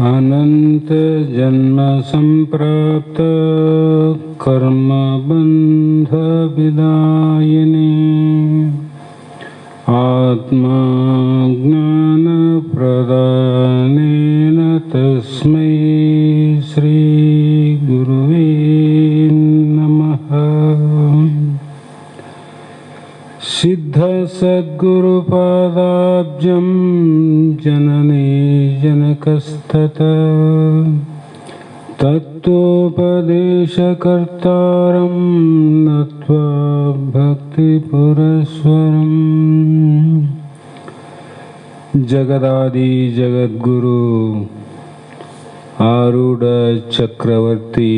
अनंत जन्म संप्राप्त कर्म बंध विदायिनी आत्मा ज्ञान प्रदानेन तस्मै श्री गुरुवे नमः। सिद्ध सद्गुरुपादाब्जं जननी जनकस्ततः तत्त्वोपदेशकर्तारं नत्वा भक्तिपुरस्सरम्। जगदादि जगद्गुरु आरूढ़ चक्रवर्ती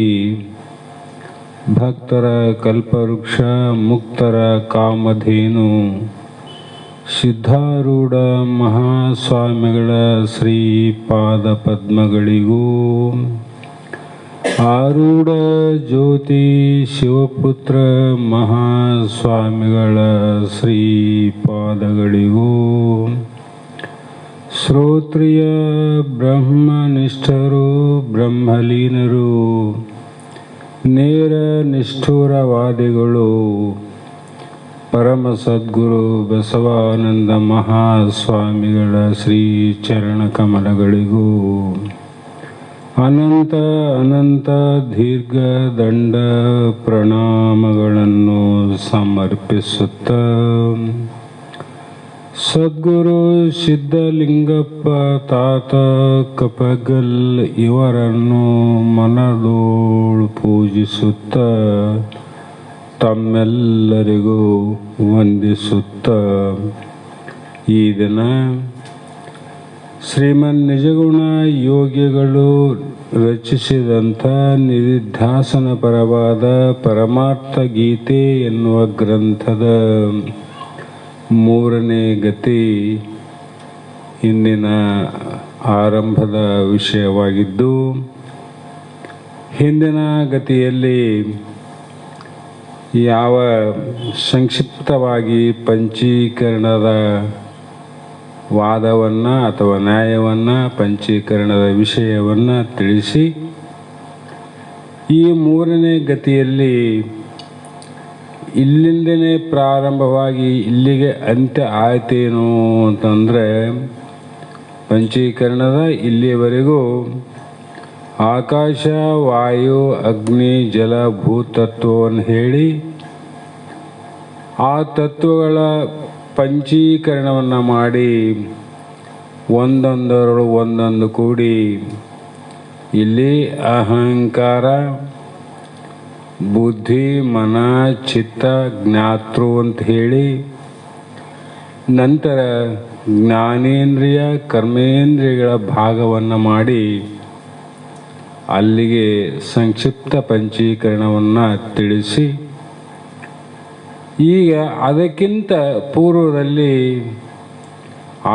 ಭಕ್ತರ ಕಲ್ಪವೃಕ್ಷ ಮುಕ್ತರ ಕಾಮಧೇನು ಸಿದ್ಧಾರೂಢ ಮಹಾಸ್ವಾಮಿಗಳ ಶ್ರೀಪಾದ ಪದ್ಮಗಳಿಗೂ ಆರೂಢ ಜ್ಯೋತಿ ಶಿವಪುತ್ರ ಮಹಾಸ್ವಾಮಿಗಳ ಶ್ರೀಪಾದಗಳಿಗೂ ಶ್ರೋತ್ರಿಯ ಬ್ರಹ್ಮನಿಷ್ಠರು ಬ್ರಹ್ಮಲೀನರು ನೇರ ನಿಷ್ಠುರವಾದಿಗಳು ಪರಮ ಸದ್ಗುರು ಬಸವಾನಂದ ಮಹಾಸ್ವಾಮಿಗಳ ಶ್ರೀ ಚರಣ ಕಮಲಗಳಿಗೂ ಅನಂತ ಅನಂತ ದೀರ್ಘ ದಂಡ ಪ್ರಣಾಮಗಳನ್ನು ಸಮರ್ಪಿಸುತ್ತ ಸದ್ಗುರು ಸಿದ್ಧಲಿಂಗಪ್ಪ ತಾತ ಕಪಗಲ್ ಇವರನ್ನು ಮನದೋಳು ಪೂಜಿಸುತ್ತ ತಮ್ಮೆಲ್ಲರಿಗೂ ವಂದಿಸುತ್ತ ಈ ದಿನ ಶ್ರೀಮನ್ ನಿಜಗುಣ ಯೋಗಿಗಳು ರಚಿಸಿದಂಥ ನಿಧಿಧ್ಯಾಸನ ಪರವಾದ ಪರಮಾರ್ಥ ಗೀತೆ ಎನ್ನುವ ಗ್ರಂಥದ ಮೂರನೇ ಗತಿ ಇಂದಿನ ಆರಂಭದ ವಿಷಯವಾಗಿದ್ದು, ಹಿಂದಿನ ಗತಿಯಲ್ಲಿ ಯಾವ ಸಂಕ್ಷಿಪ್ತವಾಗಿ ಪಂಚೀಕರಣದ ವಾದವನ್ನು ಅಥವಾ ನ್ಯಾಯವನ್ನು ಪಂಚೀಕರಣದ ವಿಷಯವನ್ನು ತಿಳಿಸಿ, ಈ ಮೂರನೇ ಗತಿಯಲ್ಲಿ ಇಲ್ಲಿಂದನೇ ಪ್ರಾರಂಭವಾಗಿ ಇಲ್ಲಿಗೆ ಅಂತ್ಯ ಆಯ್ತೇನೋ ಅಂತಂದರೆ, ಪಂಚೀಕರಣದ ಇಲ್ಲಿಯವರೆಗೂ ಆಕಾಶ ವಾಯು ಅಗ್ನಿ ಜಲ ಭೂತತ್ವವನ್ನು ಹೇಳಿ ಆ ತತ್ವಗಳ ಪಂಚೀಕರಣವನ್ನು ಮಾಡಿ ಒಂದೊಂದರೊಳು ಒಂದೊಂದು ಕೂಡಿ ಇಲ್ಲಿ ಅಹಂಕಾರ ಬುದ್ಧಿ ಮನ ಚಿತ್ತ ಜ್ಞಾತೃ ಅಂತ ಹೇಳಿ, ನಂತರ ಜ್ಞಾನೇಂದ್ರಿಯ ಕರ್ಮೇಂದ್ರಿಯಗಳ ಭಾಗವನ್ನು ಮಾಡಿ ಅಲ್ಲಿಗೆ ಸಂಕ್ಷಿಪ್ತ ಪಂಚೀಕರಣವನ್ನು ತಿಳಿಸಿ, ಈಗ ಅದಕ್ಕಿಂತ ಪೂರ್ವದಲ್ಲಿ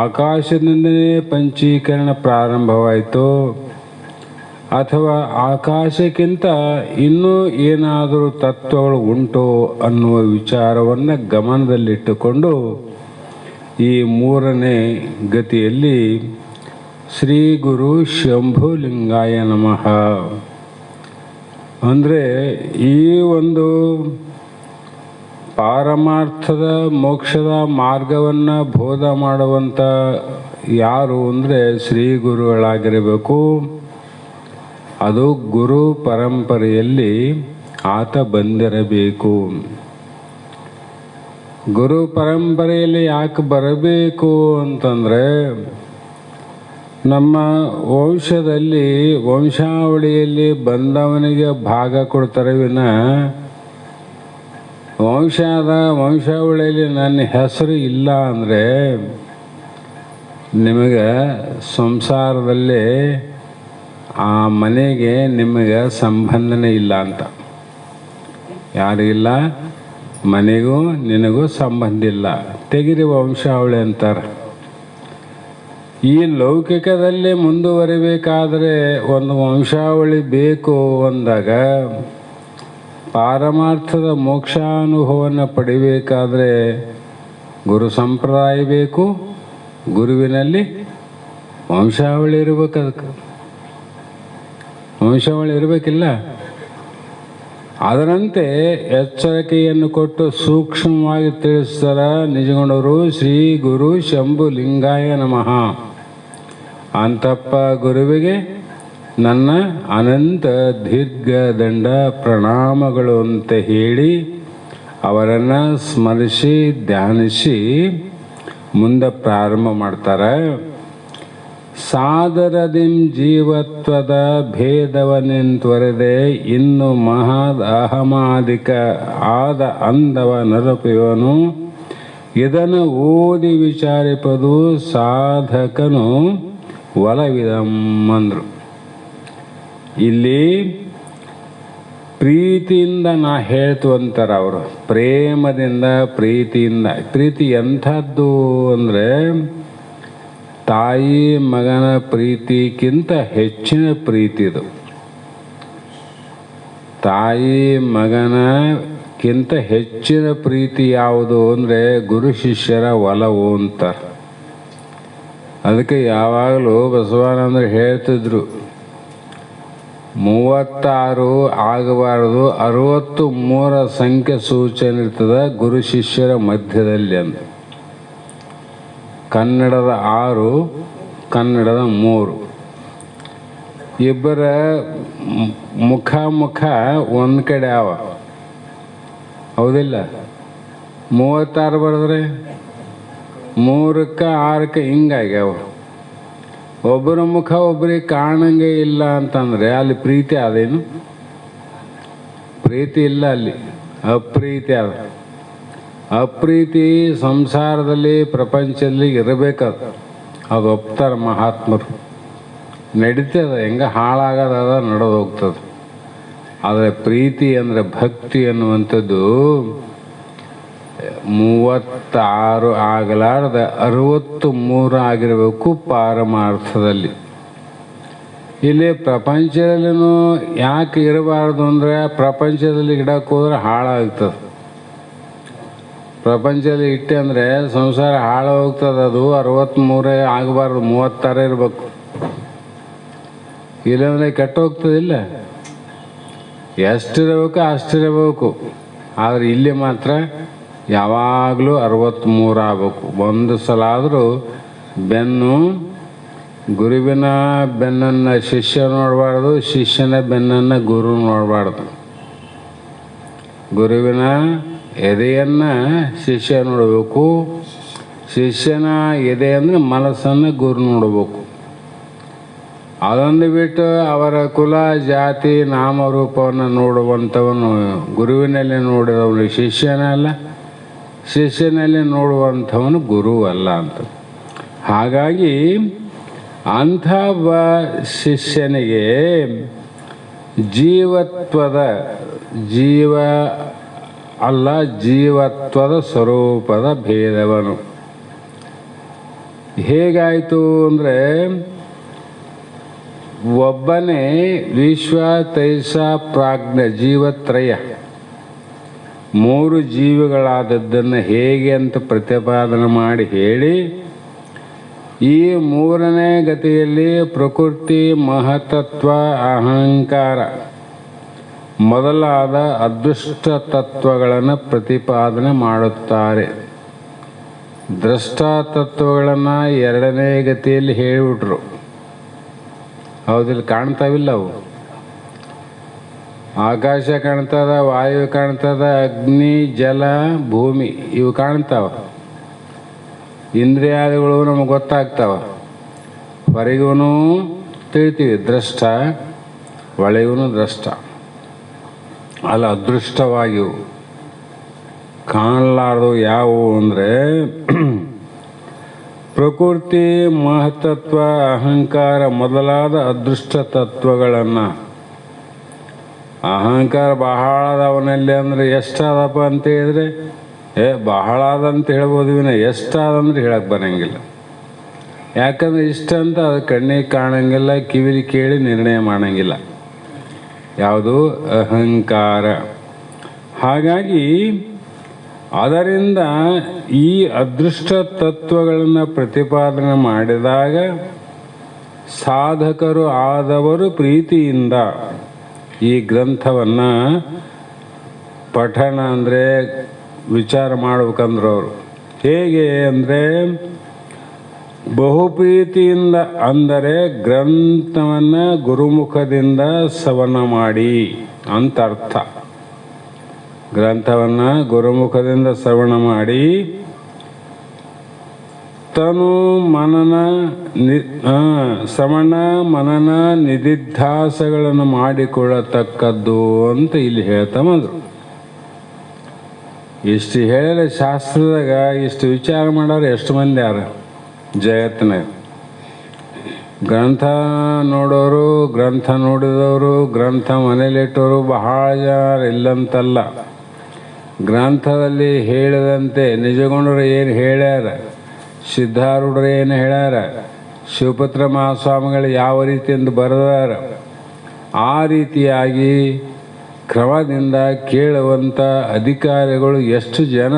ಆಕಾಶದಿಂದಲೇ ಪಂಚೀಕರಣ ಪ್ರಾರಂಭವಾಯಿತು ಅಥವಾ ಆಕಾಶಕ್ಕಿಂತ ಇನ್ನೂ ಏನಾದರೂ ತತ್ವಗಳು ಉಂಟೋ ಅನ್ನುವ ವಿಚಾರವನ್ನು ಗಮನದಲ್ಲಿಟ್ಟುಕೊಂಡು ಈ ಮೂರನೇ ಗತಿಯಲ್ಲಿ ಶ್ರೀ ಗುರು ಶಂಭುಲಿಂಗಾಯ ನಮಃ ಅಂದರೆ ಈ ಒಂದು ಪಾರಮಾರ್ಥದ ಮೋಕ್ಷದ ಮಾರ್ಗವನ್ನು ಬೋಧ ಮಾಡುವಂಥ ಯಾರು ಅಂದರೆ ಶ್ರೀ ಗುರುಗಳಾಗಿರಬೇಕು. ಅದು ಗುರು ಪರಂಪರೆಯಲ್ಲಿ ಆತ ಬಂದಿರಬೇಕು. ಗುರು ಪರಂಪರೆಯಲ್ಲಿ ಯಾಕೆ ಬರಬೇಕು ಅಂತಂದರೆ, ನಮ್ಮ ವಂಶದಲ್ಲಿ ವಂಶಾವಳಿಯಲ್ಲಿ ಬಂದವನಿಗೆ ಭಾಗ ಕೊಡ್ತಾರೆ ವಿನ ವಂಶಾವಳಿಯಲ್ಲಿ ನನ್ನ ಹೆಸರು ಇಲ್ಲ ಅಂದರೆ ನಿಮಗೆ ಸಂಸಾರದಲ್ಲಿ ಆ ಮನೆಗೆ ನಿಮಗೆ ಸಂಬಂಧನೇ ಇಲ್ಲ ಅಂತ. ಯಾರಿಗಿಲ್ಲ? ಮನೆಗೂ ನಿನಗೂ ಸಂಬಂಧ ಇಲ್ಲ, ತೆಗಿರಿ ವಂಶಾವಳಿ ಅಂತಾರೆ. ಈ ಲೌಕಿಕದಲ್ಲಿ ಮುಂದುವರಿಬೇಕಾದರೆ ಒಂದು ವಂಶಾವಳಿ ಬೇಕು ಅಂದಾಗ ಪಾರಮಾರ್ಥದ ಮೋಕ್ಷಾನುಭವವನ್ನು ಪಡಿಬೇಕಾದ್ರೆ ಗುರು ಸಂಪ್ರದಾಯ ಬೇಕು, ಗುರುವಿನಲ್ಲಿ ವಂಶಾವಳಿ ಇರಬೇಕು. ಅದಕ್ಕೆ ವಂಶಾವಳಿ ಇರಬೇಕಿಲ್ಲ. ಅದರಂತೆ ಎಚ್ಚರಿಕೆಯನ್ನು ಕೊಟ್ಟು ಸೂಕ್ಷ್ಮವಾಗಿ ತಿಳಿಸ್ತಾರ ನಿಜಗೊಂಡವರು. ಶ್ರೀ ಗುರು ಶಂಭು ಲಿಂಗಾಯ ನಮಃ. ಅಂತಪ್ಪ ಗುರುವಿಗೆ ನನ್ನ ಅನಂತ ದೀರ್ಘದಂಡ ಪ್ರಣಾಮಗಳು ಅಂತ ಹೇಳಿ ಅವರನ್ನು ಸ್ಮರಿಸಿ ಧ್ಯಾನಿಸಿ ಮುಂದೆ ಪ್ರಾರಂಭ ಮಾಡ್ತಾರೆ. ಸಾದರದಿಂ ಜೀವತ್ವದ ಭೇದವನೆಂತೊರೆದೆ ಇನ್ನು ಮಹದ್ ಅಹಮಾದಿಕ ಆದ ಅಂದವ ನರಪುವನು ಇದನ್ನು ಓದಿ ವಿಚಾರಿಪದು ಸಾಧಕನು ಒಲವಿದಮ್ಮಂದ್ರು. ಇಲ್ಲಿ ಪ್ರೀತಿಯಿಂದ ನಾ ಹೇಳ್ತು ಅಂತಾರೆ ಅವರು. ಪ್ರೇಮದಿಂದ, ಪ್ರೀತಿಯಿಂದ. ಪ್ರೀತಿ ಎಂಥದ್ದು ಅಂದರೆ ತಾಯಿ ಮಗನ ಪ್ರೀತಿಗಿಂತ ಹೆಚ್ಚಿನ ಪ್ರೀತಿ ಇದು. ತಾಯಿ ಮಗನಕ್ಕಿಂತ ಹೆಚ್ಚಿನ ಪ್ರೀತಿ ಯಾವುದು ಅಂದರೆ ಗುರು ಶಿಷ್ಯರ ಒಲವು ಅಂತಾರೆ. ಅದಕ್ಕೆ ಯಾವಾಗಲೂ ಬಸವಾನಂದರು ಹೇಳ್ತಿದ್ರು, 36 ಆಗಬಾರದು, 63 ಸಂಖ್ಯೆ ಸೂಚನೆ ಇರ್ತದೆ ಗುರು ಶಿಷ್ಯರ ಮಧ್ಯದಲ್ಲಿ ಅಂತ. ಕನ್ನಡದ 6, ಕನ್ನಡದ 3. ಇಬ್ಬರ ಮುಖ ಒಂದು ಕಡೆ ಅವ, ಹೌದಿಲ್ಲ? 36 ಬರೆದ್ರೆ 3ಕ್ಕೆ 6ಕ್ಕೆ ಹಿಂಗಾಗ್ಯಾವ. ಒಬ್ಬರ ಮುಖ ಒಬ್ಬರಿಗೆ ಕಾಣಂಗೆ ಇಲ್ಲ ಅಂತಂದರೆ ಅಲ್ಲಿ ಪ್ರೀತಿ ಅದೇನು? ಪ್ರೀತಿ ಇಲ್ಲ, ಅಲ್ಲಿ ಅಪ್ರೀತಿ ಅದ. ಅಪ್ರೀತಿ ಸಂಸಾರದಲ್ಲಿ ಪ್ರಪಂಚದಲ್ಲಿ ಇರಬೇಕದು. ಅದು ಒಪ್ತಾರೆ ಮಹಾತ್ಮರು. ನಡೀತದೆ, ಹೆಂಗೆ ಹಾಳಾಗೋದ ನಡೆದು ಹೋಗ್ತದೆ. ಆದರೆ ಪ್ರೀತಿ ಅಂದರೆ ಭಕ್ತಿ ಅನ್ನುವಂಥದ್ದು 36 ಆಗಲಾರ್ದ 63 ಆಗಿರಬೇಕು ಪಾರಮಾರ್ಥದಲ್ಲಿ. ಇಲ್ಲಿ ಪ್ರಪಂಚದಲ್ಲಿನೂ ಯಾಕೆ ಇರಬಾರ್ದು ಅಂದರೆ ಪ್ರಪಂಚದಲ್ಲಿ ಇಡಕ್ಕೆ ಹೋದ್ರೆ ಹಾಳಾಗ್ತದೆ. ಪ್ರಪಂಚದಲ್ಲಿ ಇಟ್ಟೆ ಅಂದರೆ ಸಂಸಾರ ಹಾಳು ಹೋಗ್ತದೆ. ಅದು 63 ಆಗಬಾರ್ದು, 36 ಇರಬೇಕು. ಇಲ್ಲಾಂದರೆ ಕೆಟ್ಟು ಹೋಗ್ತದಿಲ್ಲ. ಎಷ್ಟಿರಬೇಕು ಅಷ್ಟಿರಬೇಕು. ಆದರೆ ಇಲ್ಲಿ ಮಾತ್ರ ಯಾವಾಗಲೂ 63 ಆಗಬೇಕು. ಒಂದು ಸಲ ಆದರೂ ಬೆನ್ನು, ಗುರುವಿನ ಬೆನ್ನನ್ನು ಶಿಷ್ಯ ನೋಡಬಾರ್ದು, ಶಿಷ್ಯನ ಬೆನ್ನನ್ನು ಗುರು ನೋಡಬಾರ್ದು. ಗುರುವಿನ ಎದೆಯನ್ನು ಶಿಷ್ಯ ನೋಡಬೇಕು, ಶಿಷ್ಯನ ಎದೆ ಅಂದರೆ ಮನಸ್ಸನ್ನು ಗುರು ನೋಡಬೇಕು. ಅದೊಂದು ಬಿಟ್ಟು ಅವರ ಕುಲ ಜಾತಿ ನಾಮರೂಪವನ್ನು ನೋಡುವಂಥವನು ಗುರುವಿನಲ್ಲಿ ನೋಡಿದವನು ಶಿಷ್ಯನಲ್ಲ, ಶಿಷ್ಯನಲ್ಲಿ ನೋಡುವಂಥವನು ಗುರು ಅಲ್ಲ ಅಂತ. ಹಾಗಾಗಿ ಅಂಥ ಶಿಷ್ಯನಿಗೆ ಜೀವತ್ವದ ಸ್ವರೂಪದ ಭೇದವನು ಹೇಗಾಯಿತು ಅಂದರೆ, ಒಬ್ಬನೇ ವಿಶ್ವ ತೈಸ ಪ್ರಾಜ್ಞ ಜೀವತ್ರಯ 3 ಜೀವಿಗಳಾದದ್ದನ್ನು ಹೇಗೆ ಅಂತ ಪ್ರತಿಪಾದನೆ ಮಾಡಿ ಹೇಳಿ, ಈ 3ನೇ ಗತಿಯಲ್ಲಿ ಪ್ರಕೃತಿ, ಮಹತತ್ವ, ಅಹಂಕಾರ ಮೊದಲಾದ ಅದೃಷ್ಟ ತತ್ವಗಳನ್ನು ಪ್ರತಿಪಾದನೆ ಮಾಡುತ್ತಾರೆ. ದೃಷ್ಟ ತತ್ವಗಳನ್ನು 2ನೇ ಗತಿಯಲ್ಲಿ ಹೇಳಿಬಿಟ್ರು. ಹೌದಿಲ್ಲ? ಕಾಣ್ತಾವಿಲ್ಲ ಅವು. ಆಕಾಶ ಕಾಣ್ತದ, ವಾಯು ಕಾಣ್ತದ, ಅಗ್ನಿ, ಜಲ, ಭೂಮಿ ಇವು ಕಾಣ್ತಾವ. ಇಂದ್ರಿಯಾದಿಗಳು ನಮಗೆ ಗೊತ್ತಾಗ್ತಾವ. ಹೊರಗೂ ತಿಳಿತೀವಿ ದೃಷ್ಟ, ಒಳಗೂ ದೃಷ್ಟ. ಅಲ್ಲ, ಅದೃಷ್ಟವಾಗಿವು. ಕಾಣಲಾರ್ದು ಯಾವುವು ಅಂದರೆ ಪ್ರಕೃತಿ, ಮಹತ್ತತ್ವ, ಅಹಂಕಾರ ಮೊದಲಾದ ಅದೃಷ್ಟ ತತ್ವಗಳನ್ನು. ಅಹಂಕಾರ ಬಹಳ ಅದಾವನಲ್ಲಿ ಅಂದರೆ ಎಷ್ಟಾದಪ್ಪ ಅಂತ ಹೇಳಿದ್ರೆ ಬಹಳ ಅದಂತ ಹೇಳ್ಬೋದು. ಎಷ್ಟಾದಂದ್ರೆ ಹೇಳಕ್ಕೆ ಬರೋಂಗಿಲ್ಲ. ಯಾಕಂದರೆ ಇಷ್ಟ ಅಂತ ಅದು ಕಣ್ಣಿಗೆ ಕಾಣಂಗಿಲ್ಲ, ಕಿವಿಲಿ ಕೇಳಿ ನಿರ್ಣಯ ಮಾಡೋಂಗಿಲ್ಲ. ಯಾವುದು? ಅಹಂಕಾರ. ಹಾಗಾಗಿ ಅದರಿಂದ ಈ ಅದೃಷ್ಟ ತತ್ವಗಳನ್ನು ಪ್ರತಿಪಾದನೆ ಮಾಡಿದಾಗ ಸಾಧಕರು ಆದವರು ಪ್ರೀತಿಯಿಂದ ಈ ಗ್ರಂಥವನ್ನು ಪಠಣ ಅಂದರೆ ವಿಚಾರ ಮಾಡ್ಬೇಕಂದ್ರೆ ಅವರು ಹೇಗೆ ಅಂದರೆ ಬಹುಪ್ರೀತಿಯಿಂದ, ಅಂದರೆ ಗ್ರಂಥವನ್ನು ಗುರುಮುಖದಿಂದ ಶ್ರವಣ ಮಾಡಿ ಅಂತ ಅರ್ಥ. ಗ್ರಂಥವನ್ನು ಗುರುಮುಖದಿಂದ ಶ್ರವಣ ಮಾಡಿ ತನು ಮನನ ಶ್ರವಣ ಮನನ ನಿಧಿಧ್ಯಾಸಗಳನ್ನು ಮಾಡಿಕೊಳ್ಳತಕ್ಕದ್ದು ಅಂತ ಇಲ್ಲಿ ಹೇಳ್ತಾ ಬಂದರು. ಇಷ್ಟು ಹೇಳಿದ್ರೆ ಶಾಸ್ತ್ರದಾಗ ಇಷ್ಟು ವಿಚಾರ ಮಾಡೋರು ಎಷ್ಟು ಮಂದಿ ಯಾರ ಜಗತ್ತಿನಾಗ? ಗ್ರಂಥ ನೋಡೋರು, ಗ್ರಂಥ ನೋಡಿದವರು, ಗ್ರಂಥ ಮನೇಲಿಟ್ಟವರು ಬಹಳ ಜನ ಇಲ್ಲಂತಲ್ಲ. ಗ್ರಂಥದಲ್ಲಿ ಹೇಳಿದಂತೆ ನಿಜಗೊಂಡರು ಏನು ಹೇಳ್ಯಾರ, ಸಿದ್ಧಾರೂಢರು ಏನು ಹೇಳ್ಯಾರ, ಶಿವಪುತ್ರ ಮಹಾಸ್ವಾಮಿಗಳು ಯಾವ ರೀತಿಯಿಂದ ಬರೆದಾರ, ಆ ರೀತಿಯಾಗಿ ಕ್ರಮದಿಂದ ಕೇಳುವಂಥ ಅಧಿಕಾರಿಗಳು ಎಷ್ಟು ಜನ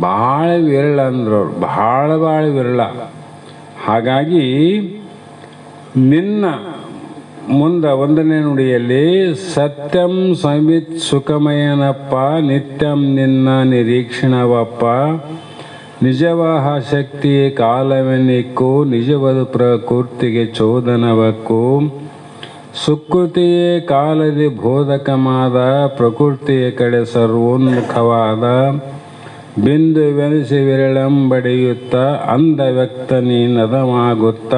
ಭಾಳ ವಿರಳ ಅಂದ್ರವ್ರು, ಭಾಳ ವಿರಳ. ಹಾಗಾಗಿ ನಿನ್ನ ಮುಂದೆ 1ನೇ ನುಡಿಯಲ್ಲಿ ಸತ್ಯಂ ಸಮಿತ್ ಸುಖಮಯನಪ್ಪ ನಿತ್ಯಂ ನಿನ್ನ ನಿರೀಕ್ಷಣವಪ್ಪ ನಿಜವಾಹ ಶಕ್ತಿಯೇ ಕಾಲವೆನಿಕ್ಕು ನಿಜವಾದ ಪ್ರಕೃತಿಗೆ ಚೋದನವಕ್ಕು ಸುಕೃತಿಯೇ ಕಾಲದಿ ಬೋಧಕಮಾದ ಪ್ರಕೃತಿಯ ಕಡೆ ಸರ್ವೋನ್ಮುಖವಾದ ಬಿಂದುವೆನಿಸಿ ವಿರಳಂಬಡಿಯುತ್ತ ಅಂಧ ವ್ಯಕ್ತ ನೀನದಮಾಗುತ್ತ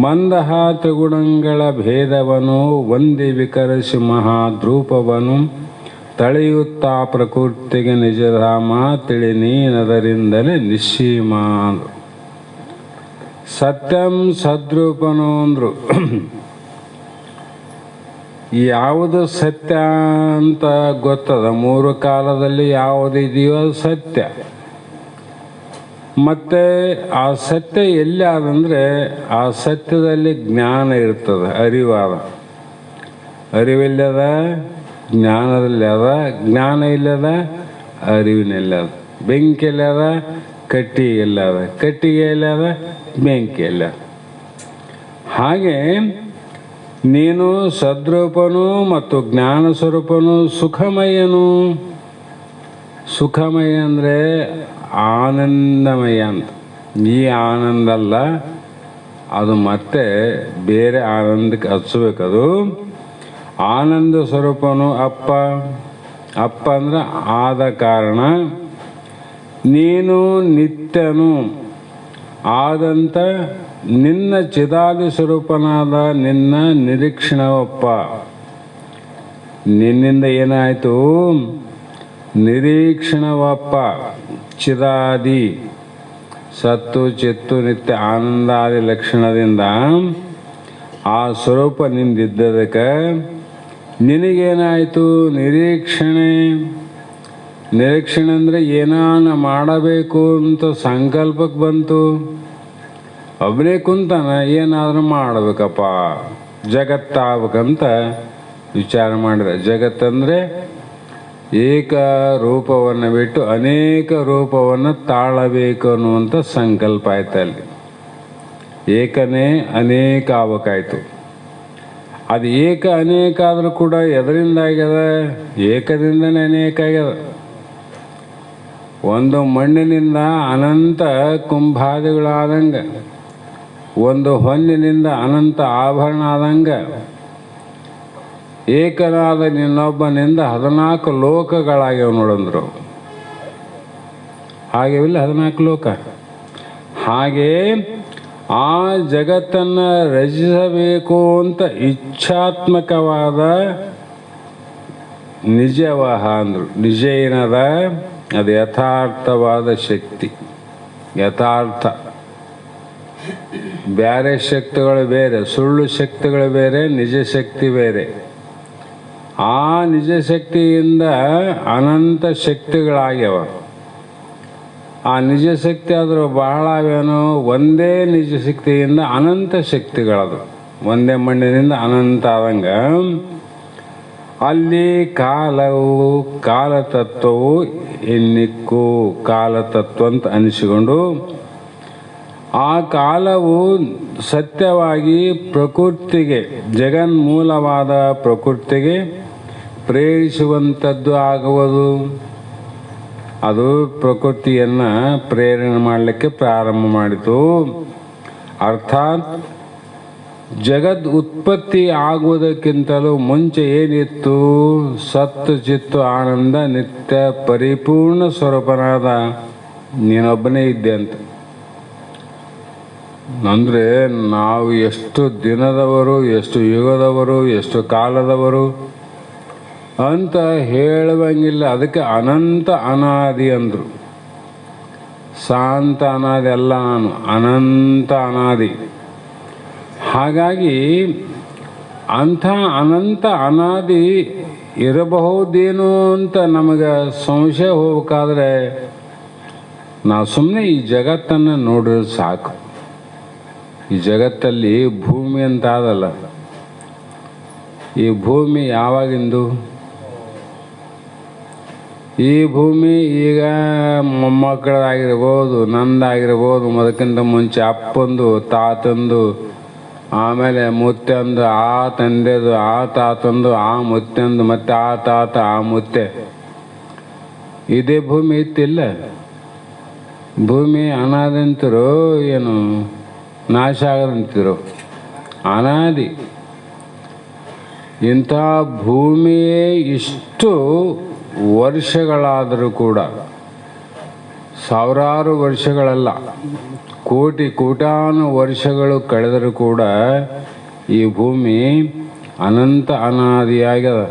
ಮಂದಹ ತ್ರಿಗುಣಗಳ ಭೇದವನು ಒಂದಿ ವಿಕರಿಸಿ ಮಹಾದ್ರೂಪವನು ತಳೆಯುತ್ತಾ ಪ್ರಕೃತಿಗೆ ನಿಜಧಾಮ ತಿಳಿ ನೀನದರಿಂದಲೇ ನಿಶ್ಚೀಮ ಅಂದರು. ಸತ್ಯಂ ಸದ್ರೂಪನು ಅಂದರು. ಯಾವುದು ಸತ್ಯ ಅಂತ ಗೊತ್ತದ, 3 ಕಾಲದಲ್ಲಿ ಯಾವುದು ಇದೆಯೋ ಅದು ಸತ್ಯ. ಮತ್ತು ಆ ಸತ್ಯ ಎಲ್ಲಿ ಆದಂದರೆ ಆ ಸತ್ಯದಲ್ಲಿ ಜ್ಞಾನ ಇರ್ತದೆ, ಅರಿವಾದ. ಅರಿವಿಲ್ಲದ ಜ್ಞಾನದಲ್ಲಿ ಅದ, ಜ್ಞಾನ ಇಲ್ಲದ ಅರಿವಿನಲ್ಲದ. ಬೆಂಕಿ ಇಲ್ಲದ ಕಟ್ಟಿಗೆ ಇಲ್ಲದ, ಕಟ್ಟಿಗೆ ಇಲ್ಲದ ಬೆಂಕಿ ಇಲ್ಲ. ಹಾಗೆ ನೀನು ಸದ್ರೂಪನು ಮತ್ತು ಜ್ಞಾನ ಸ್ವರೂಪನು ಸುಖಮಯನು. ಸುಖಮಯ ಅಂದರೆ ಆನಂದಮಯ ಅಂತ. ಈ ಆನಂದ ಅಲ್ಲ, ಅದು ಮತ್ತೆ ಬೇರೆ ಆನಂದಕ್ಕೆ ಹಚ್ಚಬೇಕದು. ಆನಂದ ಸ್ವರೂಪನು ಅಪ್ಪ. ಅಪ್ಪ ಅಂದ್ರೆ ಆದ ಕಾರಣ. ನೀನು ನಿತ್ಯನು ಆದಂಥ ನಿನ್ನ ಚಿದಾದಿ ಸ್ವರೂಪನಾದ ನಿನ್ನ ನಿರೀಕ್ಷಣವಪ್ಪ. ನಿನ್ನಿಂದ ಏನಾಯಿತು? ನಿರೀಕ್ಷಣವಪ್ಪ. ಚಿದಾದಿ ಸತ್ತು ಚಿತ್ತು ನಿತ್ಯ ಆನಂದಾದಿ ಲಕ್ಷಣದಿಂದ ಆ ಸ್ವರೂಪ ನಿಂದಿದ್ದದಕ್ಕೆ ನಿನಗೇನಾಯಿತು? ನಿರೀಕ್ಷಣೆ. ನಿರೀಕ್ಷಣೆ ಅಂದರೆ ಏನಾನ ಮಾಡಬೇಕು ಅಂತ ಸಂಕಲ್ಪಕ್ಕೆ ಬಂತು. ಒಬ್ಬನೇ ಕುಂತಾನ ಏನಾದರೂ ಮಾಡಬೇಕಪ್ಪ, ಜಗತ್ತಾಗಬೇಕಂತ ವಿಚಾರ ಮಾಡಿದ. ಜಗತ್ತಂದರೆ ಏಕ ರೂಪವನ್ನು ಬಿಟ್ಟು ಅನೇಕ ರೂಪವನ್ನು ತಾಳಬೇಕು ಅನ್ನುವಂಥ ಸಂಕಲ್ಪ ಆಯ್ತು. ಅಲ್ಲಿ ಏಕನೇ ಅನೇಕ ಆಗಬೇಕಾಯ್ತು. ಅದು ಏಕ ಅನೇಕ ಆದರೂ ಕೂಡ ಎದರಿಂದ ಆಗ್ಯದ? ಏಕದಿಂದನೇ ಅನೇಕ ಆಗ್ಯದ. ಒಂದು ಮಣ್ಣಿನಿಂದ ಅನಂತ ಕುಂಭಾದಿಗಳಾದಂಗೆ, ಒಂದು ಹೊನ್ನಿನಿಂದ ಅನಂತ ಆಭರಣ ಆದಂಗೆ, ಏಕನಾದ ನಿನ್ನೊಬ್ಬನಿಂದ 14 ಲೋಕಗಳಾಗ್ಯವ ನೋಡಂದ್ರು. ಹಾಗೆವಿಲ್ಲ 14 ಲೋಕ. ಹಾಗೆ ಆ ಜಗತ್ತನ್ನು ರಚಿಸಬೇಕು ಅಂತ ಇಚ್ಛಾತ್ಮಕವಾದ ನಿಜವಾಹ ಅಂದರು. ನಿಜ ಏನದ? ಅದು ಯಥಾರ್ಥವಾದ ಶಕ್ತಿ. ಯಥಾರ್ಥ. ಬೇರೆ ಶಕ್ತಿಗಳು ಬೇರೆ, ಸುಳ್ಳು ಶಕ್ತಿಗಳು ಬೇರೆ, ನಿಜ ಶಕ್ತಿ ಬೇರೆ. ಆ ನಿಜ ಶಕ್ತಿಯಿಂದ ಅನಂತ ಶಕ್ತಿಗಳಾಗ್ಯವ. ಆ ನಿಜ ಶಕ್ತಿ ಆದರೂ ಬಹಳ ಅವೇನು? ಒಂದೇ ನಿಜ ಶಕ್ತಿಯಿಂದ ಅನಂತ ಶಕ್ತಿಗಳದು. ಒಂದೇ ಮಣ್ಣಿನಿಂದ ಅನಂತ ಆದಂಗ ಅಲ್ಲಿ ಕಾಲತತ್ವವು ಎನ್ನಿಕ್ಕು ಕಾಲತತ್ವ ಅಂತ ಅನಿಸಿಕೊಂಡು ಆ ಕಾಲವು ಸತ್ಯವಾಗಿ ಪ್ರಕೃತಿಗೆ ಜಗನ್ಮೂಲವಾದ ಪ್ರಕೃತಿಗೆ ಪ್ರೇರಿಸುವಂಥದ್ದು ಆಗುವುದು. ಅದು ಪ್ರಕೃತಿಯನ್ನು ಪ್ರೇರಣೆ ಮಾಡಲಿಕ್ಕೆ ಪ್ರಾರಂಭ ಮಾಡಿತು. ಅರ್ಥಾತ್ ಜಗದ್ ಉತ್ಪತ್ತಿ ಆಗುವುದಕ್ಕಿಂತಲೂ ಮುಂಚೆ ಏನಿತ್ತು? ಸತ್ತು ಚಿತ್ತು ಆನಂದ ನಿತ್ಯ ಪರಿಪೂರ್ಣ ಸ್ವರೂಪನಾದ ನೀನೊಬ್ಬನೇ ಇದ್ದೆ ಅಂತ. ಅಂದರೆ ನಾವು ಎಷ್ಟು ದಿನದವರು, ಎಷ್ಟು ಯುಗದವರು, ಎಷ್ಟು ಕಾಲದವರು ಅಂತ ಹೇಳುವಂಗಿಲ್ಲ. ಅದಕ್ಕೆ ಅನಂತ ಅನಾದಿ ಅಂದರು. ಶಾಂತ ಅನಾದಿ ಅಲ್ಲ, ನಾನು ಅನಂತ ಅನಾದಿ. ಹಾಗಾಗಿ ಅಂಥ ಅನಂತ ಅನಾದಿ ಇರಬಹುದೇನೋ ಅಂತ ನಮಗೆ ಸಂಶಯ ಹೋಗ್ಬೇಕಾದ್ರೆ ನಾವು ಸುಮ್ಮನೆ ಈ ಜಗತ್ತನ್ನು ನೋಡಿದ್ರೆ ಸಾಕು. ಈ ಜಗತ್ತಲ್ಲಿ ಭೂಮಿ ಅಂತ ಅದಲ್ಲ, ಈ ಭೂಮಿ ಯಾವಾಗಿಂದು? ಈ ಭೂಮಿ ಈಗ ಮೊಮ್ಮಕ್ಕಳಾಗಿರ್ಬೋದು, ನಂದಾಗಿರ್ಬೋದು, ಅದಕ್ಕಿಂತ ಮುಂಚೆ ಅಪ್ಪಂದು, ತಾತಂದು, ಆಮೇಲೆ ಮುತ್ತೆಂದು, ಆ ತಂದೆದು, ಆ ತಾತಂದು, ಆ ಮುತ್ತೆಂದು, ಮತ್ತೆ ಆ ತಾತ, ಆ ಮುತ್ತೆ. ಇದೇ ಭೂಮಿ ಇತ್ತಿಲ್ಲ. ಭೂಮಿ ಅನಾದಿ ಅಂತಿರೋ ಏನು ನಾಶ ಆಗದಂತಿರೋ? ಅನಾದಿ. ಇಂಥ ಭೂಮಿಯೇ ಇಷ್ಟು ವರ್ಷಗಳಾದರೂ ಕೂಡ, ಸಾವಿರಾರು ವರ್ಷಗಳಲ್ಲ, ಕೋಟಾನು ವರ್ಷಗಳು ಕಳೆದರೂ ಕೂಡ ಈ ಭೂಮಿ ಅನಂತ ಅನಾದಿಯಾಗ್ಯದ.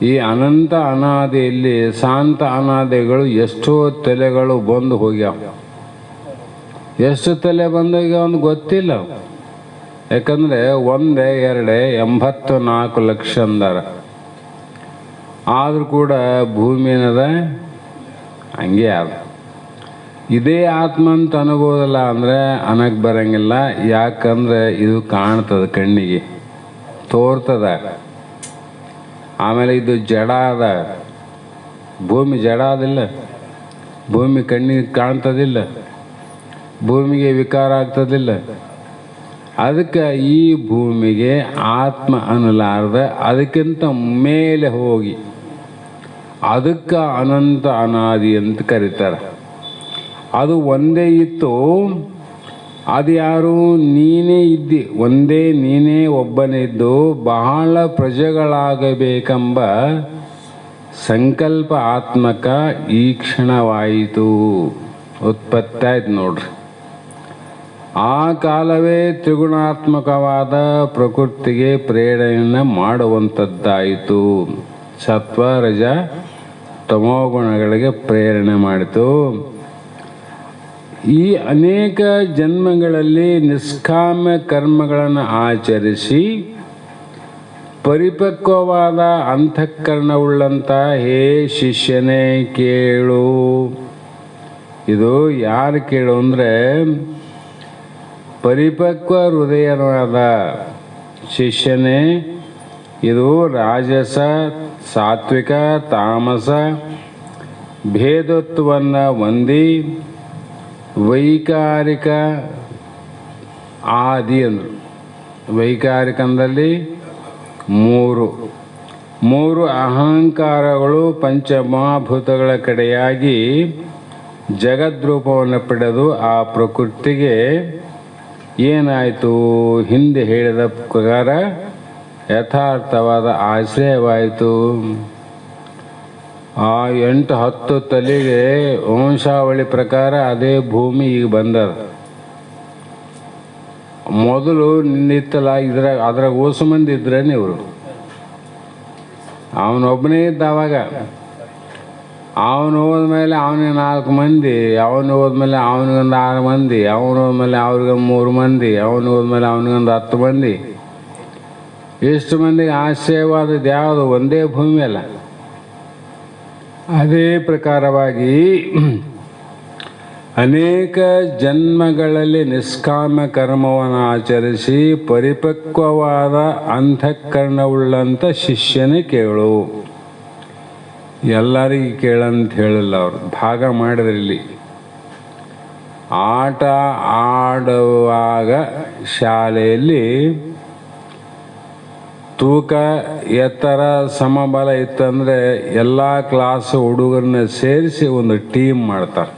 ಈ ಅನಂತ ಅನಾದಿಯಲ್ಲಿ ಶಾಂತ ಅನಾದಿಗಳು ಎಷ್ಟೋ ತಲೆಗಳು ಬಂದು ಹೋಗ್ಯಾವ. ಎಷ್ಟು ತಲೆ ಬಂದೋಗ್ಯಾವ ಅಂತ ಗೊತ್ತಿಲ್ಲ. ಯಾಕಂದರೆ 1 2 84 ಲಕ್ಷ ಅಂದಾರ. ಆದರೂ ಕೂಡ ಭೂಮಿ ಏನದ ಹಂಗೆ ಅದ. ಇದೇ ಆತ್ಮ ಅಂತ ಅನ್ಬೋದಲ್ಲ ಅಂದರೆ ಅನ್ನಕ್ಕೆ ಬರಂಗಿಲ್ಲ. ಯಾಕಂದರೆ ಇದು ಕಾಣ್ತದೆ, ಕಣ್ಣಿಗೆ ತೋರ್ತದ. ಆಮೇಲೆ ಇದು ಜಡ ಅದ. ಭೂಮಿ ಜಡ ಅದಿಲ್ಲ, ಭೂಮಿ ಕಣ್ಣಿಗೆ ಕಾಣ್ತದಿಲ್ಲ, ಭೂಮಿಗೆ ವಿಕಾರ ಆಗ್ತದಿಲ್ಲ. ಅದಕ್ಕೆ ಈ ಭೂಮಿಗೆ ಆತ್ಮ ಅನ್ನಲಾರ್ದ ಅದಕ್ಕಿಂತ ಮೇಲೆ ಹೋಗಿ ಅದಕ್ಕೆ ಅನಂತ ಅನಾದಿ ಅಂತ ಕರೀತಾರೆ. ಅದು ಒಂದೇ ಇತ್ತು. ಅದು ಯಾರು? ನೀನೇ ಇದ್ದಿ. ಒಂದೇ ನೀನೇ ಒಬ್ಬನೇ ಇದ್ದು ಬಹಳ ಪ್ರಜೆಗಳಾಗಬೇಕೆಂಬ ಸಂಕಲ್ಪ ಆತ್ಮಕ ಈ ಕ್ಷಣವಾಯಿತು, ಉತ್ಪತ್ತಿ ಆಯ್ತು ನೋಡ್ರಿ. ಆ ಕಾಲವೇ ತ್ರಿಗುಣಾತ್ಮಕವಾದ ಪ್ರಕೃತಿಗೆ ಪ್ರೇರಣೆಯನ್ನು ಮಾಡುವಂಥದ್ದಾಯಿತು. ಸತ್ವ ರಜ ತಮೋಗುಣಗಳಿಗೆ ಪ್ರೇರಣೆ ಮಾಡಿತು. ಈ ಅನೇಕ ಜನ್ಮಗಳಲ್ಲಿ ನಿಷ್ಕಾಮ್ಯ ಕರ್ಮಗಳನ್ನು ಆಚರಿಸಿ ಪರಿಪಕ್ವವಾದ ಅಂತಃಕರಣವುಳ್ಳಂಥ ಹೇ ಶಿಷ್ಯನೇ ಕೇಳು. ಇದು ಯಾರು ಕೇಳು ಅಂದರೆ ಪರಿಪಕ್ವ ಹೃದಯವಾದ ಶಿಷ್ಯನೇ. ಇದು ರಾಜಸ, ಸಾತ್ವಿಕ, ತಾಮಸ ಭೇದತ್ವವನ್ನು ಹೊಂದಿ ವೈಕಾರಿಕ ಆದಿ ಅಂದರು. ವೈಕಾರಿಕಂದಲ್ಲಿ ಮೂರು ಅಹಂಕಾರಗಳು ಪಂಚಮಹಾಭೂತಗಳ ಕಡೆಯಾಗಿ ಜಗದ್ರೂಪವನ್ನು ಪಡೆದು ಆ ಪ್ರಕೃತಿಗೆ ಏನಾಯಿತು? ಹಿಂದೆ ಹೇಳಿದ ಪ್ರಕಾರ ಯಥಾರ್ಥವಾದ ಆಶ್ರಯವಾಯಿತು. ಆ 8-10 ತಲೆಗೆ ವಂಶಾವಳಿ ಪ್ರಕಾರ ಅದೇ ಭೂಮಿ ಈಗ ಬಂದದ. ಮೊದಲು ನಿನ್ನಿತ್ತಲ್ಲ, ಅದ್ರಾಗ ಓಸು ಮಂದಿ ಇದ್ರೇನೆ ಇವರು. ಅವನೊಬ್ಬನೇ ಇದ್ದ ಅವಾಗ. ಅವನು ಹೋದ್ಮೇಲೆ ಅವನಿಗೆ 4 ಮಂದಿ, ಅವನು ಹೋದ್ಮೇಲೆ ಅವನಿಗೊಂದು 6 ಮಂದಿ, ಅವನು ಹೋದ್ಮೇಲೆ ಅವ್ರಿಗೊಂದು 3 ಮಂದಿ, ಅವನು ಹೋದ್ಮೇಲೆ ಅವನಿಗೊಂದು 10 ಮಂದಿ. ಇಷ್ಟು ಮಂದಿಗೆ ಆಶ್ರಯವಾದದ್ದು ಯಾವುದು? ಒಂದೇ ಭೂಮಿ ಅಲ್ಲ. ಅದೇ ಪ್ರಕಾರವಾಗಿ ಅನೇಕ ಜನ್ಮಗಳಲ್ಲಿ ನಿಷ್ಕಾಮ ಕರ್ಮವನ್ನು ಆಚರಿಸಿ ಪರಿಪಕ್ವವಾದ ಅಂತಃಕರಣವುಳ್ಳಂಥ ಶಿಷ್ಯನೇ ಕೇಳು. ಎಲ್ಲರಿಗೂ ಕೇಳಂತ ಹೇಳಿಲ್ಲ, ಅವರು ಭಾಗ ಮಾಡಿದ್ರಲ್ಲಿ. ಆಟ ಆಡುವಾಗ ಶಾಲೆಯಲ್ಲಿ ತೂಕ ಎತ್ತರ ಸಮಬಲ ಇತ್ತಂದರೆ ಎಲ್ಲ ಕ್ಲಾಸ್ ಹುಡುಗರನ್ನ ಸೇರಿಸಿ ಒಂದು ಟೀಮ್ ಮಾಡ್ತಾರೆ.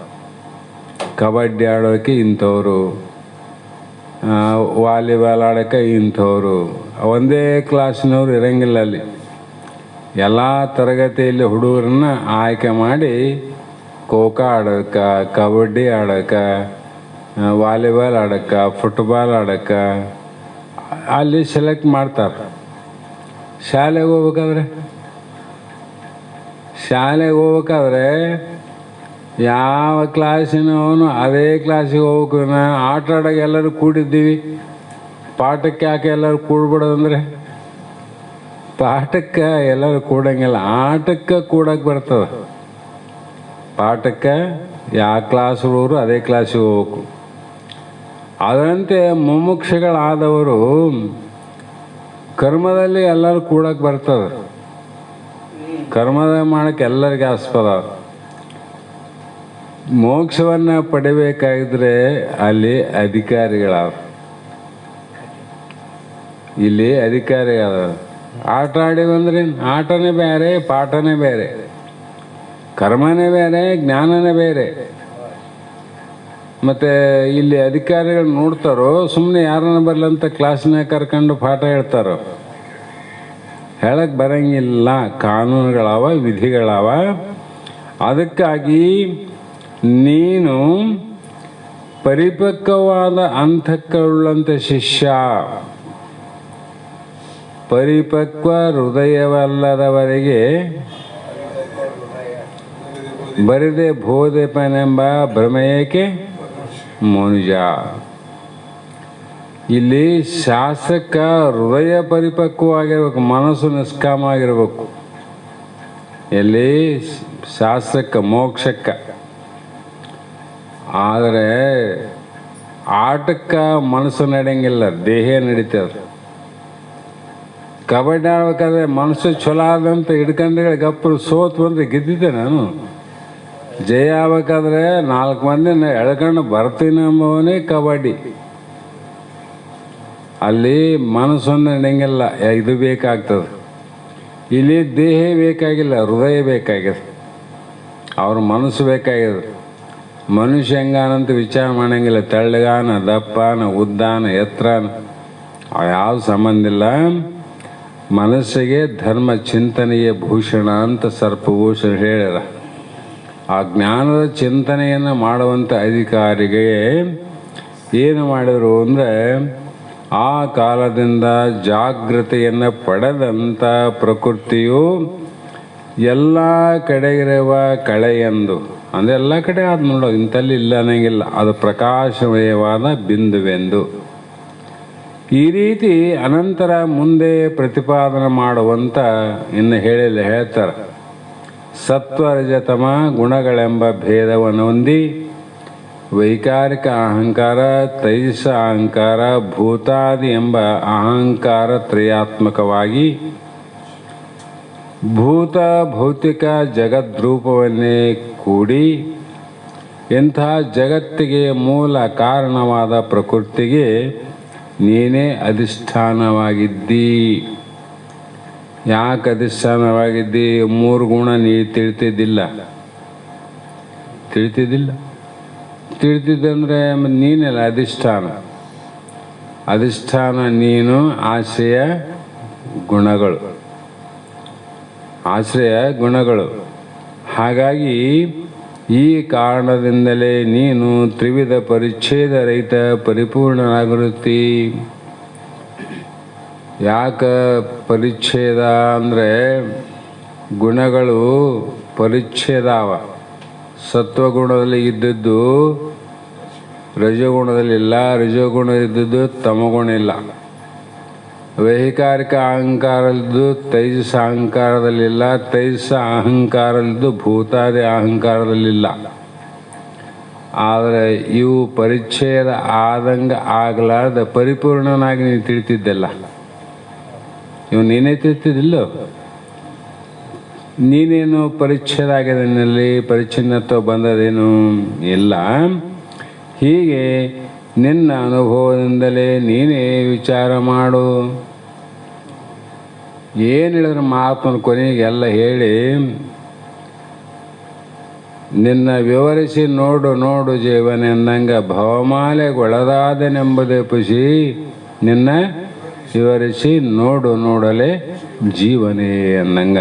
ಕಬಡ್ಡಿ ಆಡೋಕ್ಕೆ ಇಂಥವ್ರು, ವಾಲಿಬಾಲ್ ಆಡೋಕ್ಕೆ ಇಂಥವ್ರು, ಒಂದೇ ಕ್ಲಾಸಿನವ್ರು ಇರಂಗಿಲ್ಲ ಅಲ್ಲಿ. ಎಲ್ಲ ತರಗತಿಯಲ್ಲಿ ಹುಡುಗರನ್ನ ಆಯ್ಕೆ ಮಾಡಿ ಖೋಖೋ ಆಡೋಕ್ಕೆ, ಕಬಡ್ಡಿ ಆಡೋಕ್ಕೆ, ವಾಲಿಬಾಲ್ ಆಡೋಕ್ಕೆ, ಫುಟ್ಬಾಲ್ ಆಡೋಕ್ಕೆ ಅಲ್ಲಿ ಸೆಲೆಕ್ಟ್ ಮಾಡ್ತಾರೆ. ಶಾಲೆಗೆ ಹೋಗ್ಬೇಕಾದ್ರೆ ಯಾವ ಕ್ಲಾಸಿನವನು ಅದೇ ಕ್ಲಾಸಿಗೆ ಹೋಗ್ಬೇಕು. ಆಟ ಆಡೋಕೆ ಎಲ್ಲರೂ ಕೂಡಿದ್ದೀವಿ, ಪಾಠಕ್ಕೆ ಯಾಕೆ ಎಲ್ಲರೂ ಕೂಡ್ಬಿಡೋದಂದ್ರೆ ಪಾಠಕ್ಕೆ ಎಲ್ಲರೂ ಕೂಡಂಗಿಲ್ಲ, ಆಟಕ್ಕೆ ಕೂಡಕ್ಕೆ ಬರ್ತದೆ. ಪಾಠಕ್ಕೆ ಯಾವ ಕ್ಲಾಸ್ ಹುಡುಗರು ಅದೇ ಕ್ಲಾಸಿಗೆ ಹೋಗ್ಬೇಕು. ಅದರಂತೆ ಮುಮುಕ್ಷಗಳಾದವರು ಕರ್ಮದಲ್ಲಿ ಎಲ್ಲರೂ ಕೂಡಕ್ಕೆ ಬರ್ತದೆ. ಕರ್ಮದ ಮಾಡೋಕ್ಕೆ ಎಲ್ಲರಿಗೆ ಆಸ್ಪದ. ಮೋಕ್ಷವನ್ನು ಪಡಿಬೇಕಾಗಿದ್ರೆ ಅಲ್ಲಿ ಅಧಿಕಾರಿಗಳಾದ, ಇಲ್ಲಿ ಅಧಿಕಾರಿಗಳಾದ. ಆಟ ಆಡಿವಂದ್ರೆ ಆಟನೇ ಬೇರೆ, ಪಾಠನೇ ಬೇರೆ, ಕರ್ಮನೇ ಬೇರೆ, ಜ್ಞಾನನೇ ಬೇರೆ. ಮತ್ತು ಇಲ್ಲಿ ಅಧಿಕಾರಿಗಳು ನೋಡ್ತಾರೋ ಸುಮ್ಮನೆ ಯಾರನ್ನ ಬರಲಂತ ಕ್ಲಾಸ್ನಾಗ ಕರ್ಕೊಂಡು ಪಾಠ ಹೇಳ್ತಾರೋ? ಹೇಳಕ್ಕೆ ಬರಂಗಿಲ್ಲ. ಕಾನೂನುಗಳವ, ವಿಧಿಗಳವ. ಅದಕ್ಕಾಗಿ ನೀನು ಪರಿಪಕ್ವವಾದ ಅಂತಃಕರಣವುಳ್ಳಂಥ ಶಿಷ್ಯ, ಪರಿಪಕ್ವ ಹೃದಯವಲ್ಲದವರೆಗೆ ಬರಿದೆ ಬೋಧೆಪನೆಂಬ ಭ್ರಮೆಯಕ್ಕೆ ಮನುಜ. ಇಲ್ಲಿ ಶಾಸ್ತ್ರಕ್ಕ ಹೃದಯ ಪರಿಪಕ್ವವಾಗಿರ್ಬೇಕು, ಮನಸ್ಸು ನಿಷ್ಕಾಮ ಆಗಿರ್ಬೇಕು. ಎಲ್ಲಿ ಶಾಸ್ತ್ರಕ್ಕೆ, ಮೋಕ್ಷಕ್ಕೆ. ಆದರೆ ಆಟಕ್ಕೆ ಮನಸ್ಸು ನಡೆಯಂಗಿಲ್ಲ, ದೇಹ ನಡೀತದೆ. ಕಬಡ್ಡಿ ಆಡ್ಬೇಕಾದ್ರೆ ಮನಸ್ಸು ಚಲೋ ಆದಂತ ಹಿಡ್ಕೊಂಡ್ರೆ ಗಪ್ಪರು ಸೋತ್ ಬಂದರೆ ಗೆದ್ದಿದ್ದೆ ನಾನು. ಜಯ ಆಗ್ಬೇಕಾದ್ರೆ 4 ಮಂದಿ ಎಳ್ಕೊಂಡು ಬರ್ತೀನಿ ಎಂಬವನೇ ಕಬಡ್ಡಿ. ಅಲ್ಲಿ ಮನಸ್ಸೊಂದು ನಡೆಯಂಗಿಲ್ಲ, ಇದು ಬೇಕಾಗ್ತದೆ. ಇಲ್ಲಿ ದೇಹ ಬೇಕಾಗಿಲ್ಲ, ಹೃದಯ ಬೇಕಾಗಿದೆ. ಅವ್ರ ಮನಸ್ಸು ಬೇಕಾಗಿದೆ. ಮನುಷ್ಯ ಹೆಂಗಾನಂತ ವಿಚಾರ ಮಾಡಂಗಿಲ್ಲ. ತೆಳ್ಳಗಾನ, ದಪ್ಪನ, ಉದ್ದಾನ, ಎತ್ತರನ ಯಾವ ಸಂಬಂಧ ಇಲ್ಲ. ಮನಸ್ಸಿಗೆ ಧರ್ಮ ಚಿಂತನೆಯೇ ಭೂಷಣ ಅಂತ ಸರ್ಪಭೂಷಣ ಹೇಳ್ಯಾರ. ಆ ಜ್ಞಾನದ ಚಿಂತನೆಯನ್ನು ಮಾಡುವಂಥ ಅಧಿಕಾರಿಗೆ ಏನು ಮಾಡಿದರು ಅಂದರೆ, ಆ ಕಾಲದಿಂದ ಜಾಗೃತೆಯನ್ನು ಪಡೆದಂಥ ಪ್ರಕೃತಿಯು ಎಲ್ಲ ಕಡೆಗಿರುವ ಕಳೆಯೆಂದು, ಅಂದರೆ ಎಲ್ಲ ಕಡೆ ಅದು ನೋಡೋ ಇಂಥಲ್ಲಿ ಇಲ್ಲ ಅನ್ನಂಗಿಲ್ಲ, ಅದು ಪ್ರಕಾಶಮಯವಾದ ಬಿಂದುವೆಂದು. ಈ ರೀತಿ ಅನಂತರ ಮುಂದೆ ಪ್ರತಿಪಾದನೆ ಮಾಡುವಂಥ ಇನ್ನು ಹೇಳ್ತಾರೆ. ಸತ್ವರಜತಮ ಗುಣಗಳೆಂಬ ಭೇದವನ್ನು ಹೊಂದಿ ವೈಕಾರಿಕ ಅಹಂಕಾರ, ತೈಜಸ ಅಹಂಕಾರ, ಭೂತಾದಿ ಎಂಬ ಅಹಂಕಾರ ತ್ರಯಾತ್ಮಕವಾಗಿ ಭೂತ ಭೌತಿಕ ಜಗದ್ರೂಪವನ್ನೇ ಕೂಡಿ ಇಂತಹ ಜಗತ್ತಿಗೆ ಮೂಲ ಕಾರಣವಾದ ಪ್ರಕೃತಿಗೆ ನೀನೇ ಅಧಿಷ್ಠಾನವಾಗಿದ್ದಿ. ಯಾಕೆ ಅಧಿಷ್ಠಾನವಾಗಿದ್ದಿ? 3 ಗುಣ ನೀ ತಿಳಿತಿದ್ದಿಲ್ಲ. ತಿಳಿತಿದ್ದಂದ್ರೆ ನೀನೆಲ್ಲ ಅಧಿಷ್ಠಾನ ನೀನು. ಆಶ್ರಯ ಗುಣಗಳು. ಹಾಗಾಗಿ ಈ ಕಾರಣದಿಂದಲೇ ನೀನು ತ್ರಿವಿಧ ಪರಿಚ್ಛೇದ ರಹಿತ ಪರಿಪೂರ್ಣನಾಗಿರುತ್ತಿ. ಯಾಕೆ ಪರಿಚ್ಛೇದ ಅಂದರೆ ಗುಣಗಳು ಪರಿಚ್ಛೇದಾವ. ಸತ್ವಗುಣದಲ್ಲಿ ಇದ್ದದ್ದು ರಜೋಗುಣದಲ್ಲಿಲ್ಲ, ರಜೋಗುಣ ಇದ್ದದ್ದು ತಮಗುಣ ಇಲ್ಲ. ವೈಕಾರಿಕ ಅಹಂಕಾರದ್ದು ತೈಜಸ ಅಹಂಕಾರದಲ್ಲಿಲ್ಲ, ತೈಜಸ ಅಹಂಕಾರದ್ದು ಭೂತಾದಿ ಅಹಂಕಾರದಲ್ಲಿಲ್ಲ. ಆದರೆ ಇವು ಪರಿಚ್ಛೇದ ಆದಂಗೆ ಆಗಲಾರ್ದ ಪರಿಪೂರ್ಣನಾಗಿ ನೀನು ತಿಳಿತಿದ್ದೆಲ್ಲ. ಇವು ನೀನೇ ತಿಳಿತಿದ್ದಿಲ್ಲ. ನೀನೇನು ಪರಿಚ್ಛೇದ ಆಗ್ಯದಲ್ಲಿ ಪರಿಚ್ಛಿನ್ನತ್ವ ಬಂದದೇನು ಇಲ್ಲ. ಹೀಗೆ ನಿನ್ನ ಅನುಭವದಿಂದಲೇ ನೀನೇ ವಿಚಾರ ಮಾಡು. ಏನು ಹೇಳಿದ್ರೆ ಮಹಾತ್ಮನ ಕೊನೆಗೆ ಎಲ್ಲ ಹೇಳಿ ನಿನ್ನ ವಿವರಿಸಿ ನೋಡು ನೋಡು ಜೀವನ ಎಂದಂಗೆ ಭವಮಾಲೆಗೊಳದಾದನೆಂಬುದೇ ಪುಷಿ ನಿನ್ನ ವಿವರಿಸಿ ನೋಡು ನೋಡಲೇ ಜೀವನೇ ಎಂದಂಗ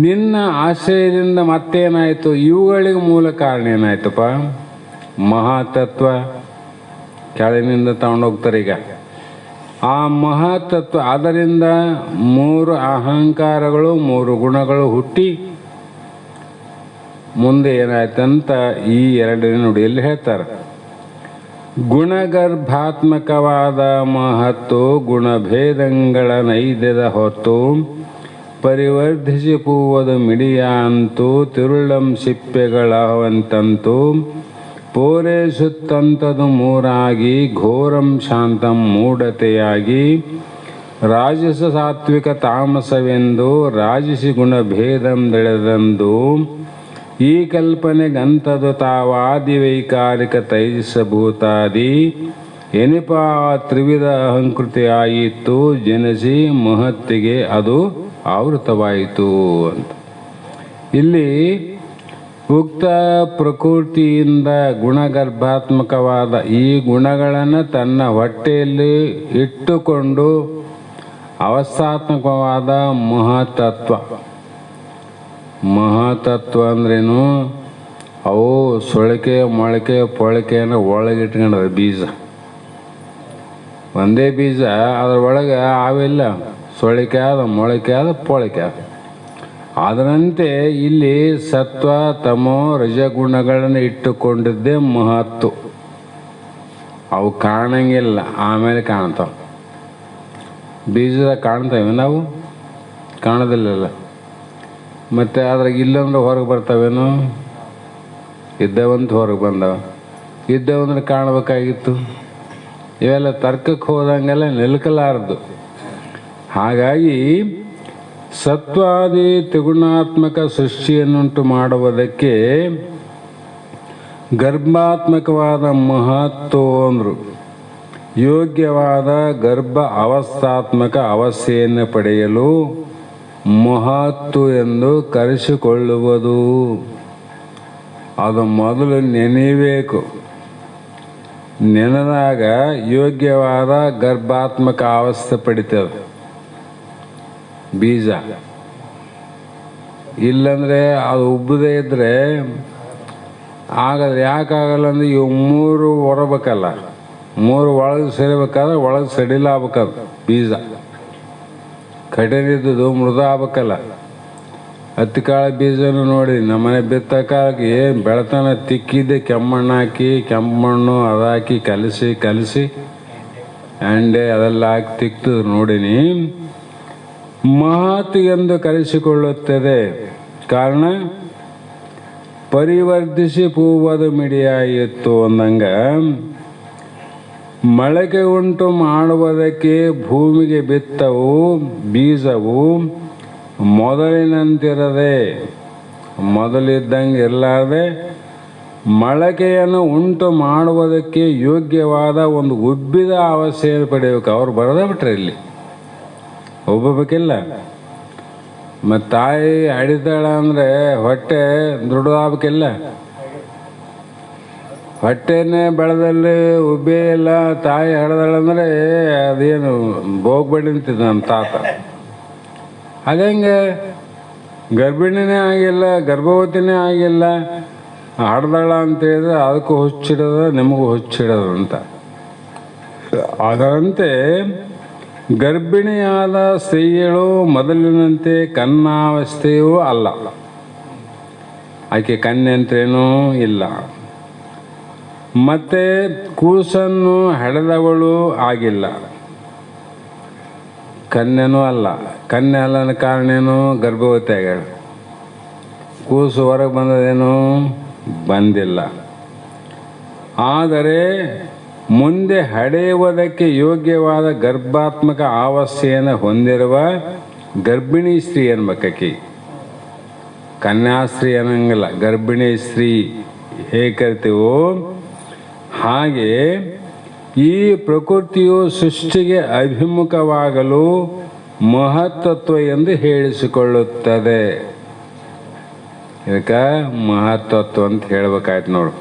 ನಿನ್ನ ಆಶ್ರಯದಿಂದ ಮತ್ತೇನಾಯಿತು? ಇವುಗಳಿಗೆ ಮೂಲ ಕಾರಣ ಏನಾಯ್ತಪ್ಪ? ಮಹಾತತ್ವ ಕೆಳಗಿನಿಂದ ತಗೊಂಡೋಗ್ತಾರೆ. ಈಗ ಆ ಮಹಾತತ್ವ ಅದರಿಂದ 3 ಅಹಂಕಾರಗಳು 3 ಗುಣಗಳು ಹುಟ್ಟಿ ಮುಂದೆ ಏನಾಯ್ತಂತ ಈ 2ನೇ ನುಡಿಯಲ್ಲಿ ಹೇಳ್ತಾರೆ. ಗುಣಗರ್ಭಾತ್ಮಕವಾದ ಮಹತ್ತು ಗುಣಭೇದಂಗಳ ನೈದ್ಯದ ಹೊತ್ತು ಪರಿವರ್ಧಿಸಿ ಪೂವದು ಮಿಡಿಯಾಂತು ತಿರುಳಂ ಸಿಪ್ಪೆಗಳವಂತಂತು ಪೂರೈಸುತ್ತಂಥದು ಮೂರಾಗಿ ಘೋರಂ ಶಾಂತಂ ಮೂಢತೆಯಾಗಿ ರಾಜಸ ಸಾತ್ವಿಕ ತಾಮಸವೆಂದು ರಾಜಸಿ ಗುಣಭೇದಂ ದೆಳೆದಂದು ಈ ಕಲ್ಪನೆಗಂತದು ತಾವಾದಿವೈಕಾರಿಕ ತೈಜಸಭೂತಾದಿ ಎನಿಪ ತ್ರಿವಿಧ ಅಹಂಕೃತಿ ಆಯಿತು ಜನಿಸಿ ಮಹತ್ತಿಗೆ ಅದು ಆವೃತವಾಯಿತು ಅಂತ. ಇಲ್ಲಿ ಉಕ್ತ ಪ್ರಕೃತಿಯಿಂದ ಗುಣಗರ್ಭಾತ್ಮಕವಾದ ಈ ಗುಣಗಳನ್ನು ತನ್ನ ಹೊಟ್ಟೆಯಲ್ಲಿ ಇಟ್ಟುಕೊಂಡು ಅವಸ್ಥಾತ್ಮಕವಾದ ಮಹಾತತ್ವ ಅಂದ್ರೇನು? ಅವು ಸೊಳಕೆ ಮೊಳಕೆ ಪೊಳಕೆಯನ್ನು ಒಳಗಿಟ್ಕೊಂಡ್ರೆ ಬೀಜ ಒಂದೇ ಬೀಜ, ಅದರೊಳಗೆ ಅವೆಲ್ಲ ಸೊಳಕೆ ಆದ ಮೊಳಕೆ ಆದ ಪೊಳಕೆ ಆದ. ಅದರಂತೆ ಇಲ್ಲಿ ಸತ್ವ ತಮೋ ರಜಗುಣಗಳನ್ನು ಇಟ್ಟುಕೊಂಡಿದ್ದೇ ಮಹತ್ತು. ಅವು ಕಾಣಂಗಿಲ್ಲ, ಆಮೇಲೆ ಕಾಣ್ತಾವೆ. ಬೀಜದಾಗ ಕಾಣ್ತೇವೆ ನಾವು, ಕಾಣೋದಿಲ್ಲಲ್ಲ. ಮತ್ತು ಅದ್ರಾಗ ಇಲ್ಲಂದ್ರೆ ಹೊರಗೆ ಬರ್ತಾವೇನು? ಇದ್ದವಂತ ಹೊರಗೆ ಬಂದವ, ಇದ್ದವಂದ್ರೆ ಕಾಣಬೇಕಾಗಿತ್ತು. ಇವೆಲ್ಲ ತರ್ಕಕ್ಕೆ ಹೋದಂಗೆಲ್ಲ ನಿಲ್ಕಲಾರದು. ಹಾಗಾಗಿ ಸತ್ವಾದಿ ತ್ರಿಗುಣಾತ್ಮಕ ಸೃಷ್ಟಿಯನ್ನುಂಟು ಮಾಡುವುದಕ್ಕೆ ಗರ್ಭಾತ್ಮಕವಾದ ಮಹತ್ವ ಅಂದರು. ಯೋಗ್ಯವಾದ ಗರ್ಭ ಅವಸ್ಥಾತ್ಮಕ ಅವಸ್ಥೆಯನ್ನು ಪಡೆಯಲು ಮಹತ್ತು ಎಂದು ಕರೆಸಿಕೊಳ್ಳುವುದು. ಅದು ಮೊದಲು ನೆನೆಯಬೇಕು. ನೆನೆದಾಗ ಯೋಗ್ಯವಾದ ಗರ್ಭಾತ್ಮಕ ಅವಸ್ಥೆ ಪಡಿತದೆ ಬೀಜ. ಇಲ್ಲಂದರೆ ಅದು ಉಬ್ಬದೇ ಇದ್ದರೆ ಆಗಲ್ಲ. ಯಾಕಾಗಲ್ಲ ಅಂದರೆ ಇವು 3 ಹೊರಬೇಕಲ್ಲ, 3 ಒಳಗೆ ಸೇರಬೇಕಾದ್ರೆ ಒಳಗೆ ಸಡಿಲ ಆಗ್ಬೇಕದು ಬೀಜ. ಕಠಿಣಿದ್ದು ಮೃದ ಆಗ್ಬೇಕಲ್ಲ. ಹತ್ತಿಕಾಳ ಬೀಜನೂ ನೋಡಿ ನಮ್ಮನೆ ಬಿತ್ತಕ್ಕಾಗಿ ಏನು ಬೆಳತನ ತಿಕ್ಕಿದ್ದೆ ಕೆಮ್ಮಣ್ಣು ಹಾಕಿ ಕೆಂಪು ಮಣ್ಣು ಅದು ಹಾಕಿ ಕಲಸಿ ಅಂಡೆ ಅದೆಲ್ಲ ಹಾಕಿ ತಿಕ್ತು ನೋಡಿನಿ. ಮಹತ್ ಎಂದು ಕರೆಸಿಕೊಳ್ಳುತ್ತದೆ. ಕಾರಣ ಪರಿವರ್ತಿಸಿ ಪೂವದು ಮಿಡಿಯಾಯಿತು ಅಂದಂಗ ಮೊಳಕೆ ಉಂಟು ಮಾಡುವುದಕ್ಕೆ ಭೂಮಿಗೆ ಬಿತ್ತವು ಬೀಜವು ಮೊದಲಿನಂತಿರದೆ, ಮೊದಲಿದ್ದಂಗೆ ಇರಲಾರದೆ ಮೊಳಕೆಯನ್ನು ಉಂಟು ಮಾಡುವುದಕ್ಕೆ ಯೋಗ್ಯವಾದ ಒಂದು ಉಬ್ಬಿದ ಅವಸ್ಥೆಯನ್ನು ಪಡೆಯಬೇಕು. ಅವ್ರು ಬರೋದೇ ಬಿಟ್ರೆ ಇಲ್ಲಿ ಒಬ್ಬಬೇಕಿಲ್ಲ. ಮತ್ತು ತಾಯಿ ಹಡಿತಾಳ ಅಂದರೆ ಹೊಟ್ಟೆ ದೃಢವಾಗಬೇಕಿಲ್ಲ. ಹೊಟ್ಟೆನೇ ಬೆಳೆದಲ್ಲಿ ಉಬ್ಬೇ ಇಲ್ಲ, ತಾಯಿ ಹಡ್ದಾಳಂದರೆ ಅದೇನು ಬೋಗ್ಬೇಡಿ ಅಂತಿದ್ದ ನಮ್ಮ ತಾತ. ಅದಂಗೆ ಗರ್ಭಿಣಿನೇ ಆಗಿಲ್ಲ, ಗರ್ಭವತಿನೇ ಆಗಿಲ್ಲ, ಹಡ್ದಾಳ ಅಂತೇಳಿದ್ರೆ ಅದಕ್ಕೂ ಹುಚ್ಚಿಡೋದು ನಿಮಗೂ ಹುಚ್ಚಿಡೋದು ಅಂತ. ಅದರಂತೆ ಗರ್ಭಿಣಿಯಾದ ಸ್ತ್ರೀಯಳು ಮೊದಲಿನಂತೆ ಕನ್ನಾವಸ್ಥೆಯೂ ಅಲ್ಲ. ಆಕೆ ಕನ್ಯೆ ಅಂತೇನೂ ಇಲ್ಲ. ಮತ್ತೆ ಕೂಸನ್ನು ಹಡೆದವಳು ಆಗಿಲ್ಲ, ಕನ್ಯೆನೂ ಅಲ್ಲ. ಕನ್ಯೆ ಅಲ್ಲನ ಕಾರಣ ಏನು? ಗರ್ಭವತಿ ಆಗ್ಯಾಳ. ಕೂಸು ಹೊರಗೆ ಬಂದದೇನು? ಬಂದಿಲ್ಲ. ಆದರೆ ಮುಂದೆ ಹಡೆಯುವುದಕ್ಕೆ ಯೋಗ್ಯವಾದ ಗರ್ಭಾತ್ಮಕ ಅವಸ್ಥೆಯನ್ನು ಹೊಂದಿರುವ ಗರ್ಭಿಣಿ ಸ್ತ್ರೀ ಅನ್ಬೇಕಿ. ಕನ್ಯಾಸ್ತ್ರೀ ಅನ್ನಂಗಿಲ್ಲ, ಗರ್ಭಿಣಿ ಸ್ತ್ರೀ ಹೇಗೆ ಕರಿತೀವೋ ಹಾಗೆ ಈ ಪ್ರಕೃತಿಯು ಸೃಷ್ಟಿಗೆ ಅಭಿಮುಖವಾಗಲು ಮಹತ್ತತ್ವ ಎಂದು ಹೇಳಿಸಿಕೊಳ್ಳುತ್ತದೆ. ಇದಕ್ಕೆ ಮಹತ್ತತ್ವ ಅಂತ ಹೇಳ್ಬೇಕಾಯ್ತು ನೋಡು.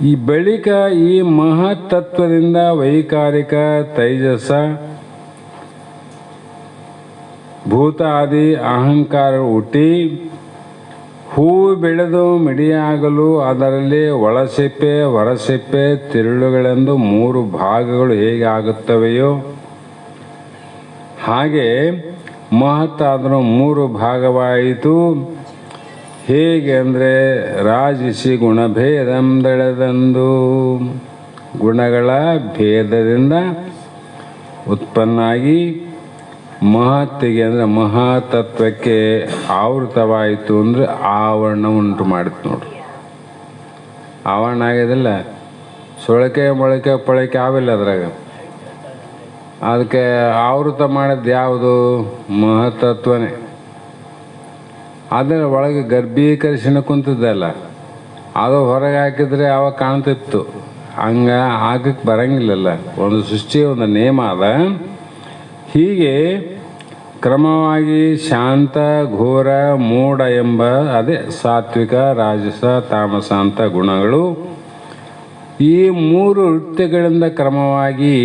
ಈ ಬಳಿಕ ಈ ಮಹತ್ತತ್ವದಿಂದ ವೈಕಾರಿಕ ತೈಜಸ ಭೂತ ಆದಿ ಅಹಂಕಾರ ಹುಟ್ಟಿ ಹೂವು ಬೆಳೆದು ಮಿಡಿಯಾಗಲು ಅದರಲ್ಲಿ ಒಳಸಿಪ್ಪೆ ಹೊರಸಿಪ್ಪೆ ತಿರುಳುಗಳೆಂದು 3 ಭಾಗಗಳು ಹೇಗೆ ಆಗುತ್ತವೆಯೋ ಹಾಗೆ ಮಹತ್ತಾದರೂ 3 ಭಾಗವಾಯಿತು. ಹೇಗೆ ಅಂದರೆ ರಾಜಿಸಿ ಗುಣಭೇದಂದೆಳೆದಂದು ಗುಣಗಳ ಭೇದದಿಂದ ಉತ್ಪನ್ನಾಗಿ ಮಹತ್ತಿಗೆ ಅಂದರೆ ಮಹಾತತ್ವಕ್ಕೆ ಆವೃತವಾಯಿತು ಅಂದರೆ ಆವರಣ ಉಂಟು ಮಾಡಿತು ನೋಡ್ರಿ. ಆವರಣ ಆಗಿದಿಲ್ಲ, ಸೊಳಕೆ ಮೊಳಕೆ ಪೊಳಕೆ ಆವಿಲ್ಲ ಅದ್ರಾಗ. ಅದಕ್ಕೆ ಆವೃತ ಮಾಡಿದ್ದು ಯಾವುದು? ಮಹತ್ತತ್ವನೇ. ಅದರ ಒಳಗೆ ಗರ್ಭೀಕರಿಸಿನ ಕುಂತಿದ್ದಲ್ಲ, ಅದು ಹೊರಗೆ ಹಾಕಿದರೆ ಅವಾಗ ಕಾಣ್ತಿತ್ತು. ಹಂಗೆ ಆಗಕ್ಕೆ ಬರಂಗಿಲ್ಲಲ್ಲ, ಒಂದು ಸೃಷ್ಟಿಯ ಒಂದು ನೇಮ ಅದ. ಹೀಗೆ ಕ್ರಮವಾಗಿ ಶಾಂತ ಘೋರ ಮೂಢ ಎಂಬ ಅದೇ ಸಾತ್ವಿಕ ರಾಜಸ ತಾಮಸ ಅಂತ ಗುಣಗಳು ಈ 3 ವೃತ್ತಿಗಳಿಂದ ಕ್ರಮವಾಗಿ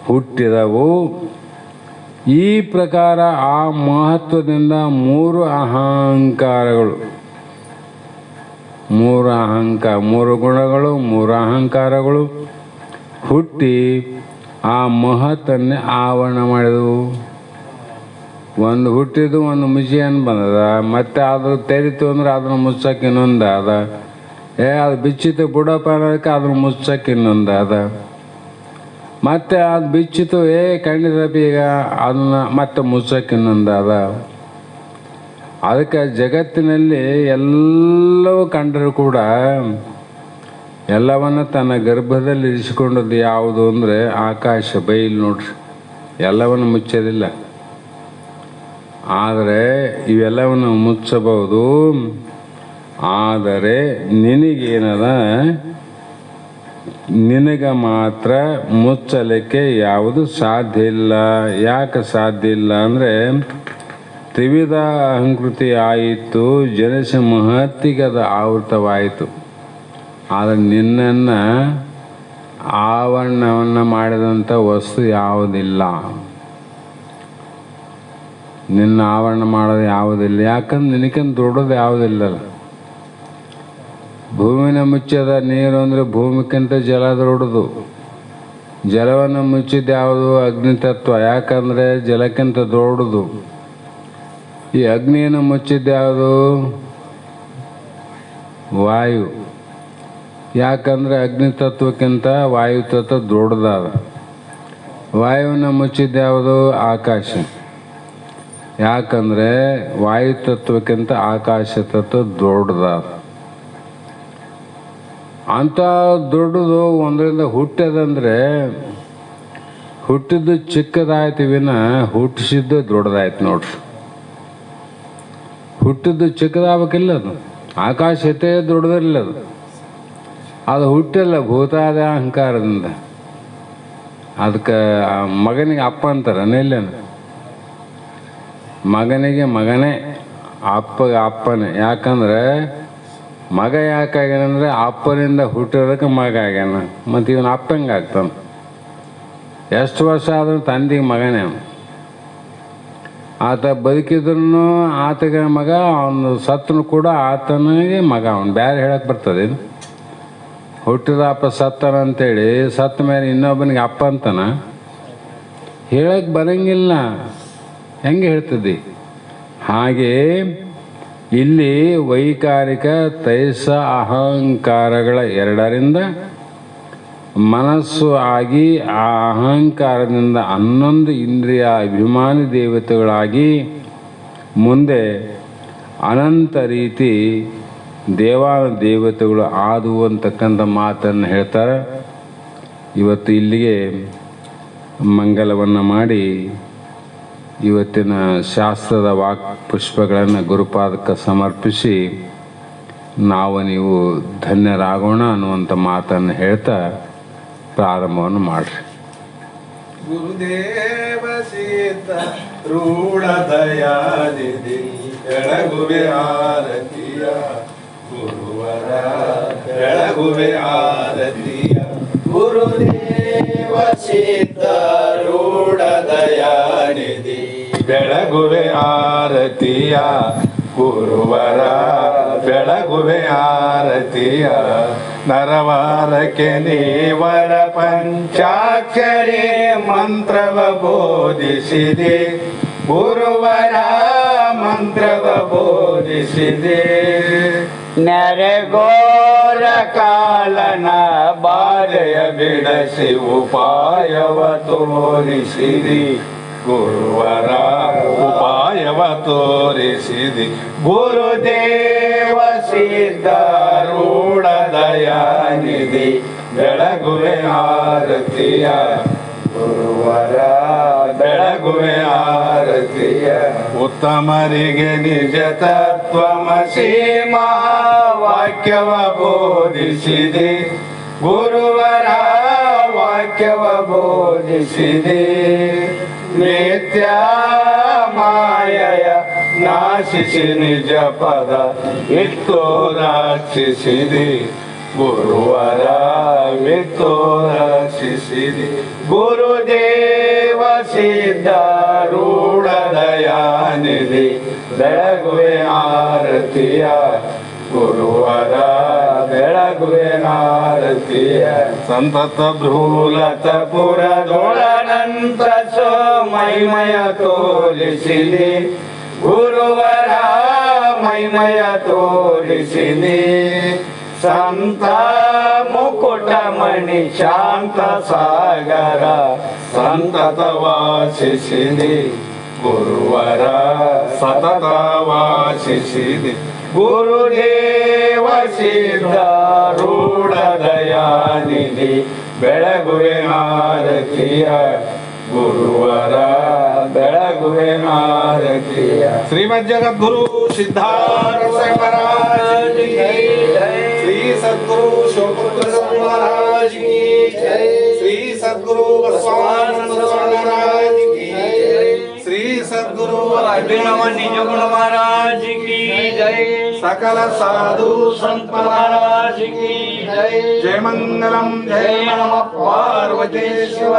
ಹುಟ್ಟಿದವು. ಈ ಪ್ರಕಾರ ಆ ಮಹತ್ವದಿಂದ 3 ಅಹಂಕಾರಗಳು, 3 ಗುಣಗಳು 3 ಅಹಂಕಾರಗಳು ಹುಟ್ಟಿ ಆ ಮಹತ್ತನ್ನೇ ಆವರಣ ಮಾಡಿದವು. ಒಂದು ಹುಟ್ಟಿದ್ದು ಒಂದು ಮುಜಿಯನ್ನು ಬಂದದ, ಮತ್ತೆ ಅದು ತೆರಿತು ಅಂದ್ರೆ ಅದನ್ನು ಮುಚ್ಚಕ್ಕೆ ಇನ್ನೊಂದು ಅದ. ಅದು ಬಿಚ್ಚಿತು ಬುಡಪ್ಪ ಅನ್ನೋದಕ್ಕೆ ಅದನ್ನು ಮುಚ್ಚಕ್ಕೆ ಇನ್ನೊಂದು ಅದ. ಮತ್ತೆ ಅದು ಬಿಚ್ಚಿತು ಖಂಡಿತ ಈಗ ಅದನ್ನ ಮತ್ತೆ ಮುಚ್ಚಕ್ಕೆ ಇನ್ನೊಂದು ಅದ. ಅದಕ್ಕೆ ಜಗತ್ತಿನಲ್ಲಿ ಎಲ್ಲವೂ ಕಂಡರೂ ಕೂಡ ಎಲ್ಲವನ್ನು ತನ್ನ ಗರ್ಭದಲ್ಲಿ ಇರಿಸಿಕೊಂಡದ್ದು ಯಾವುದು ಅಂದರೆ ಆಕಾಶ, ಬೈಲು ನೋಡ್ರಿ. ಎಲ್ಲವನ್ನು ಮುಚ್ಚೋದಿಲ್ಲ, ಆದರೆ ಇವೆಲ್ಲವನ್ನು ಮುಚ್ಚಬಹುದು. ಆದರೆ ನಿನಗೇನದ, ನಿನಗೆ ಮಾತ್ರ ಮುಚ್ಚಲಿಕ್ಕೆ ಯಾವುದು ಸಾಧ್ಯ ಇಲ್ಲ. ಯಾಕೆ ಸಾಧ್ಯ ಇಲ್ಲ ಅಂದರೆ ತ್ರಿವಿಧ ಅಹಂಕೃತಿ ಆಯಿತು, ಜನಿಸಿ ಮಹತ್ತಿಗೆ ಅದು ಆವೃತವಾಯಿತು. ಆದರೆ ನಿನ್ನನ್ನು ಆವರಣವನ್ನು ಮಾಡಿದಂಥ ವಸ್ತು ಯಾವುದಿಲ್ಲ. ನಿನ್ನ ಆವರಣ ಮಾಡೋದು ಯಾವುದಿಲ್ಲ. ಯಾಕಂದ್ರೆ ನಿನಕ್ಕಿಂತ ದೊಡ್ಡದು ಯಾವುದಿಲ್ಲಲ್ಲ. ಭೂಮಿನ ಮುಚ್ಚದ ನೀರು ಅಂದರೆ ಭೂಮಿಗಿಂತ ಜಲ ದೊಡ್ಡದು. ಜಲವನ್ನು ಮುಚ್ಚಿದ್ದು ಯಾವುದು? ಅಗ್ನಿತತ್ವ. ಯಾಕಂದರೆ ಜಲಕ್ಕಿಂತ ದೊಡ್ಡದು. ಈ ಅಗ್ನಿಯನ್ನು ಮುಚ್ಚಿದ್ದು ಯಾವುದು? ವಾಯು. ಯಾಕಂದರೆ ಅಗ್ನಿತತ್ವಕ್ಕಿಂತ ವಾಯುತತ್ವ ದೊಡ್ಡದಾದ. ವಾಯುವನ್ನು ಮುಚ್ಚಿದ್ದು ಯಾವುದು? ಆಕಾಶ. ಯಾಕಂದರೆ ವಾಯುತತ್ವಕ್ಕಿಂತ ಆಕಾಶ ತತ್ವ ದೊಡ್ಡದಾದ. ಅಂಥ ದೊಡ್ಡದು ಒಂದರಿಂದ ಹುಟ್ಟದಂದರೆ ಹುಟ್ಟಿದ್ದು ಚಿಕ್ಕದಾಯ್ತು ವಿನ ಹುಟ್ಟಿಸಿದ್ದು ದೊಡ್ಡದಾಯ್ತು ನೋಡ್ರಿ. ಹುಟ್ಟಿದ್ದು ಚಿಕ್ಕದಾಗಬೇಕಿಲ್ಲ, ಅದು ಆಕಾಶತೆ ದೊಡ್ಡದಿಲ್ಲ. ಅದು ಹುಟ್ಟಿಲ್ಲ ಭೂತಾದ ಅಹಂಕಾರದಿಂದ. ಅದಕ್ಕೆ ಮಗನಿಗೆ ಅಪ್ಪ ಅಂತಾರೆ ನಿಲ್ಲೇನು? ಮಗನಿಗೆ ಮಗನೇ, ಅಪ್ಪಗೆ ಅಪ್ಪನೇ. ಯಾಕಂದರೆ ಮಗ ಯಾಕಾಗ್ಯಾನಂದರೆ ಅಪ್ಪನಿಂದ ಹುಟ್ಟಿರೋದಕ್ಕೆ ಮಗ ಆಗ್ಯಾನ. ಮತ್ತು ಇವನು ಅಪ್ಪ ಹೆಂಗೆ ಆಗ್ತಾನೆ? ಎಷ್ಟು ವರ್ಷ ಆದರೂ ತಂದೆಗೆ ಮಗನೇ. ಆತ ಬದುಕಿದ್ರೂ ಆತಗೆ ಮಗ, ಅವನು ಸತ್ತನು ಕೂಡ ಆತನಿಗೆ ಮಗ. ಅವನು ಬೇರೆ ಹೇಳಕ್ಕೆ ಬರ್ತದೆ? ಹುಟ್ಟಿದ ಅಪ್ಪ ಸತ್ತನ ಅಂತೇಳಿ ಸತ್ತ ಮೇಲೆ ಇನ್ನೊಬ್ಬನಿಗೆ ಅಪ್ಪ ಅಂತಾನ ಹೇಳಕ್ಕೆ ಬರಂಗಿಲ್ಲ. ಹೆಂಗೆ ಹೇಳ್ತದೆ? ಹಾಗೆ ಇಲ್ಲಿ ವೈಕಾರಿಕ ತೈಸ ಅಹಂಕಾರಗಳ ಎರಡರಿಂದ ಮನಸ್ಸು ಆಗಿ ಆ ಅಹಂಕಾರದಿಂದ 11 ಇಂದ್ರಿಯ ಅಭಿಮಾನಿ ದೇವತೆಗಳಾಗಿ ಮುಂದೆ ಅನಂತ ರೀತಿ ದೇವತೆಗಳು ಆದವು ಅಂತಕ್ಕಂಥ ಮಾತನ್ನು ಹೇಳ್ತಾರೆ. ಇವತ್ತು ಇಲ್ಲಿಗೆ ಮಂಗಲವನ್ನು ಮಾಡಿ ಇವತ್ತಿನ ಶಾಸ್ತ್ರದ ವಾಕ್ ಪುಷ್ಪಗಳನ್ನು ಗುರುಪಾದಕ್ಕೆ ಸಮರ್ಪಿಸಿ ನಾವು ನೀವು ಧನ್ಯರಾಗೋಣ ಅನ್ನುವಂಥ ಮಾತನ್ನು ಹೇಳ್ತಾ ಪ್ರಾರಂಭವನ್ನು ಮಾಡಿರಿ. ಗುರುದೇವ ಸಿದ್ಧ ರೂಢ ದಯಾನಿಧಿ ಬೆಳಗುವೆ ಆರತಿಯ ಗುರುವರ ಬೆಳಗುವೆ ಆರತಿಯ ಗುರುದೇವ ಸಿದ್ಧ ರೂಢ ದಯಾನಿಧಿ ಬೆಳಗುವೆ ಆರತಿಯ ಗುರುವರ ಬೆಳಗುವೆ ಆರತಿಯ ನರವಾರಕ್ಕೆ ನೀವರ ಪಂಚಾಕ್ಷರಿ ಮಂತ್ರವ ಬೋಧಿಸಿದೆ ಗುರುವರ ಮಂತ್ರವ ಬೋಧಿಸಿದೆ ನೆರೆಗೋರ ಕಾಲನ ಬಾಧೆಯ ಬಿಡಸಿ ಉಪಾಯವ ತೋರಿಸಿದಿ ಗುರುವರ ಉಪಾಯವ ತೋರಿಸಿದಿ ಗುರುದೇವ ಸಿದ್ಧ ರೂಢ ದಯಾನಿಧಿ ಬೆಳಗುವೆ ಆರತಿಯ ಗುರುವರ ಬೆಳಗುವೆ ಆರತಿಯ ಉತ್ತಮರಿಗೆ ನಿಜ ತತ್ವಮಸಿ ಮಹಾವಾಕ್ಯವ ಬೋಧಿಸಿದೆ ಗುರುವರ ವಾಕ್ಯವ ಬೋಧಿಸಿದೆ ನಿತ್ಯ ಮಾಯಯ ನಾಶಿಸಿ ನಿಜ ಪದ ಇತ್ತು ರಕ್ಷಿಸಿದೆ ಗುರುವರ ವಿತ್ತು ರಕ್ಷಿಸಿದೆ ಗುರುದೇವ ಸಿದ್ಧ ರೂಢ ದಯಾನಿಧಿ ಬೆಳಗುವೆ ಆರತಿಯ ಗುರುವರ ಬೆಳಗುವೆ ಆರತಿಯ ಸಂತತ ಭ್ರೂಲತ ಪುರದೊಳನಂತ ಮೈಮಯ ತೋರಿಸಿದೆ ಗುರುವರ ಮೈಮಯ ತೋರಿಸಿದೆ ಸಂತ ಮುಕುಟಮಣಿ ಶಾಂತ ಸಾಗರ ಸಂತತ ವಾಸಿಸಿದೆ ಗುರುವರ ಸತತ ವಾಸಿಸಿದೆ ಗುರುದೇವ ಸಿದ್ಧ ರೂಢ ದಯಾನಿಧಿ ಬೆಳಗುವೆ ಆರತಿಯ ಗುರುವರ ಬೆಳಗುವೆ ಆರತಿಯ ಶ್ರೀಮದ್ ಜಗದ್ಗುರು ಸಿದ್ಧಾರ್ಥ ಮಹಾರಾಜ್ ಕಿ ಜೈ ಶ್ರೀ ಸದ್ಗುರು ಶಿವಪುತ್ರ ಮಹಾರಾಜ್ ಕಿ ಜೈ ಶ್ರೀ ಸದ್ಗುರು ಬಸವಾನಂದ ಮಹಾರಾಜ್ ಕಿ ಜೈ ಶ್ರೀ ಸದ್ಗುರು ಅಭಿನವ ನಿಜಗುಣ ಮಹಾರಾಜ್ ಕಿ ಜೈ सकल साधु संत महाराज की जय जय मंगलम जय नमः पार्वती शिव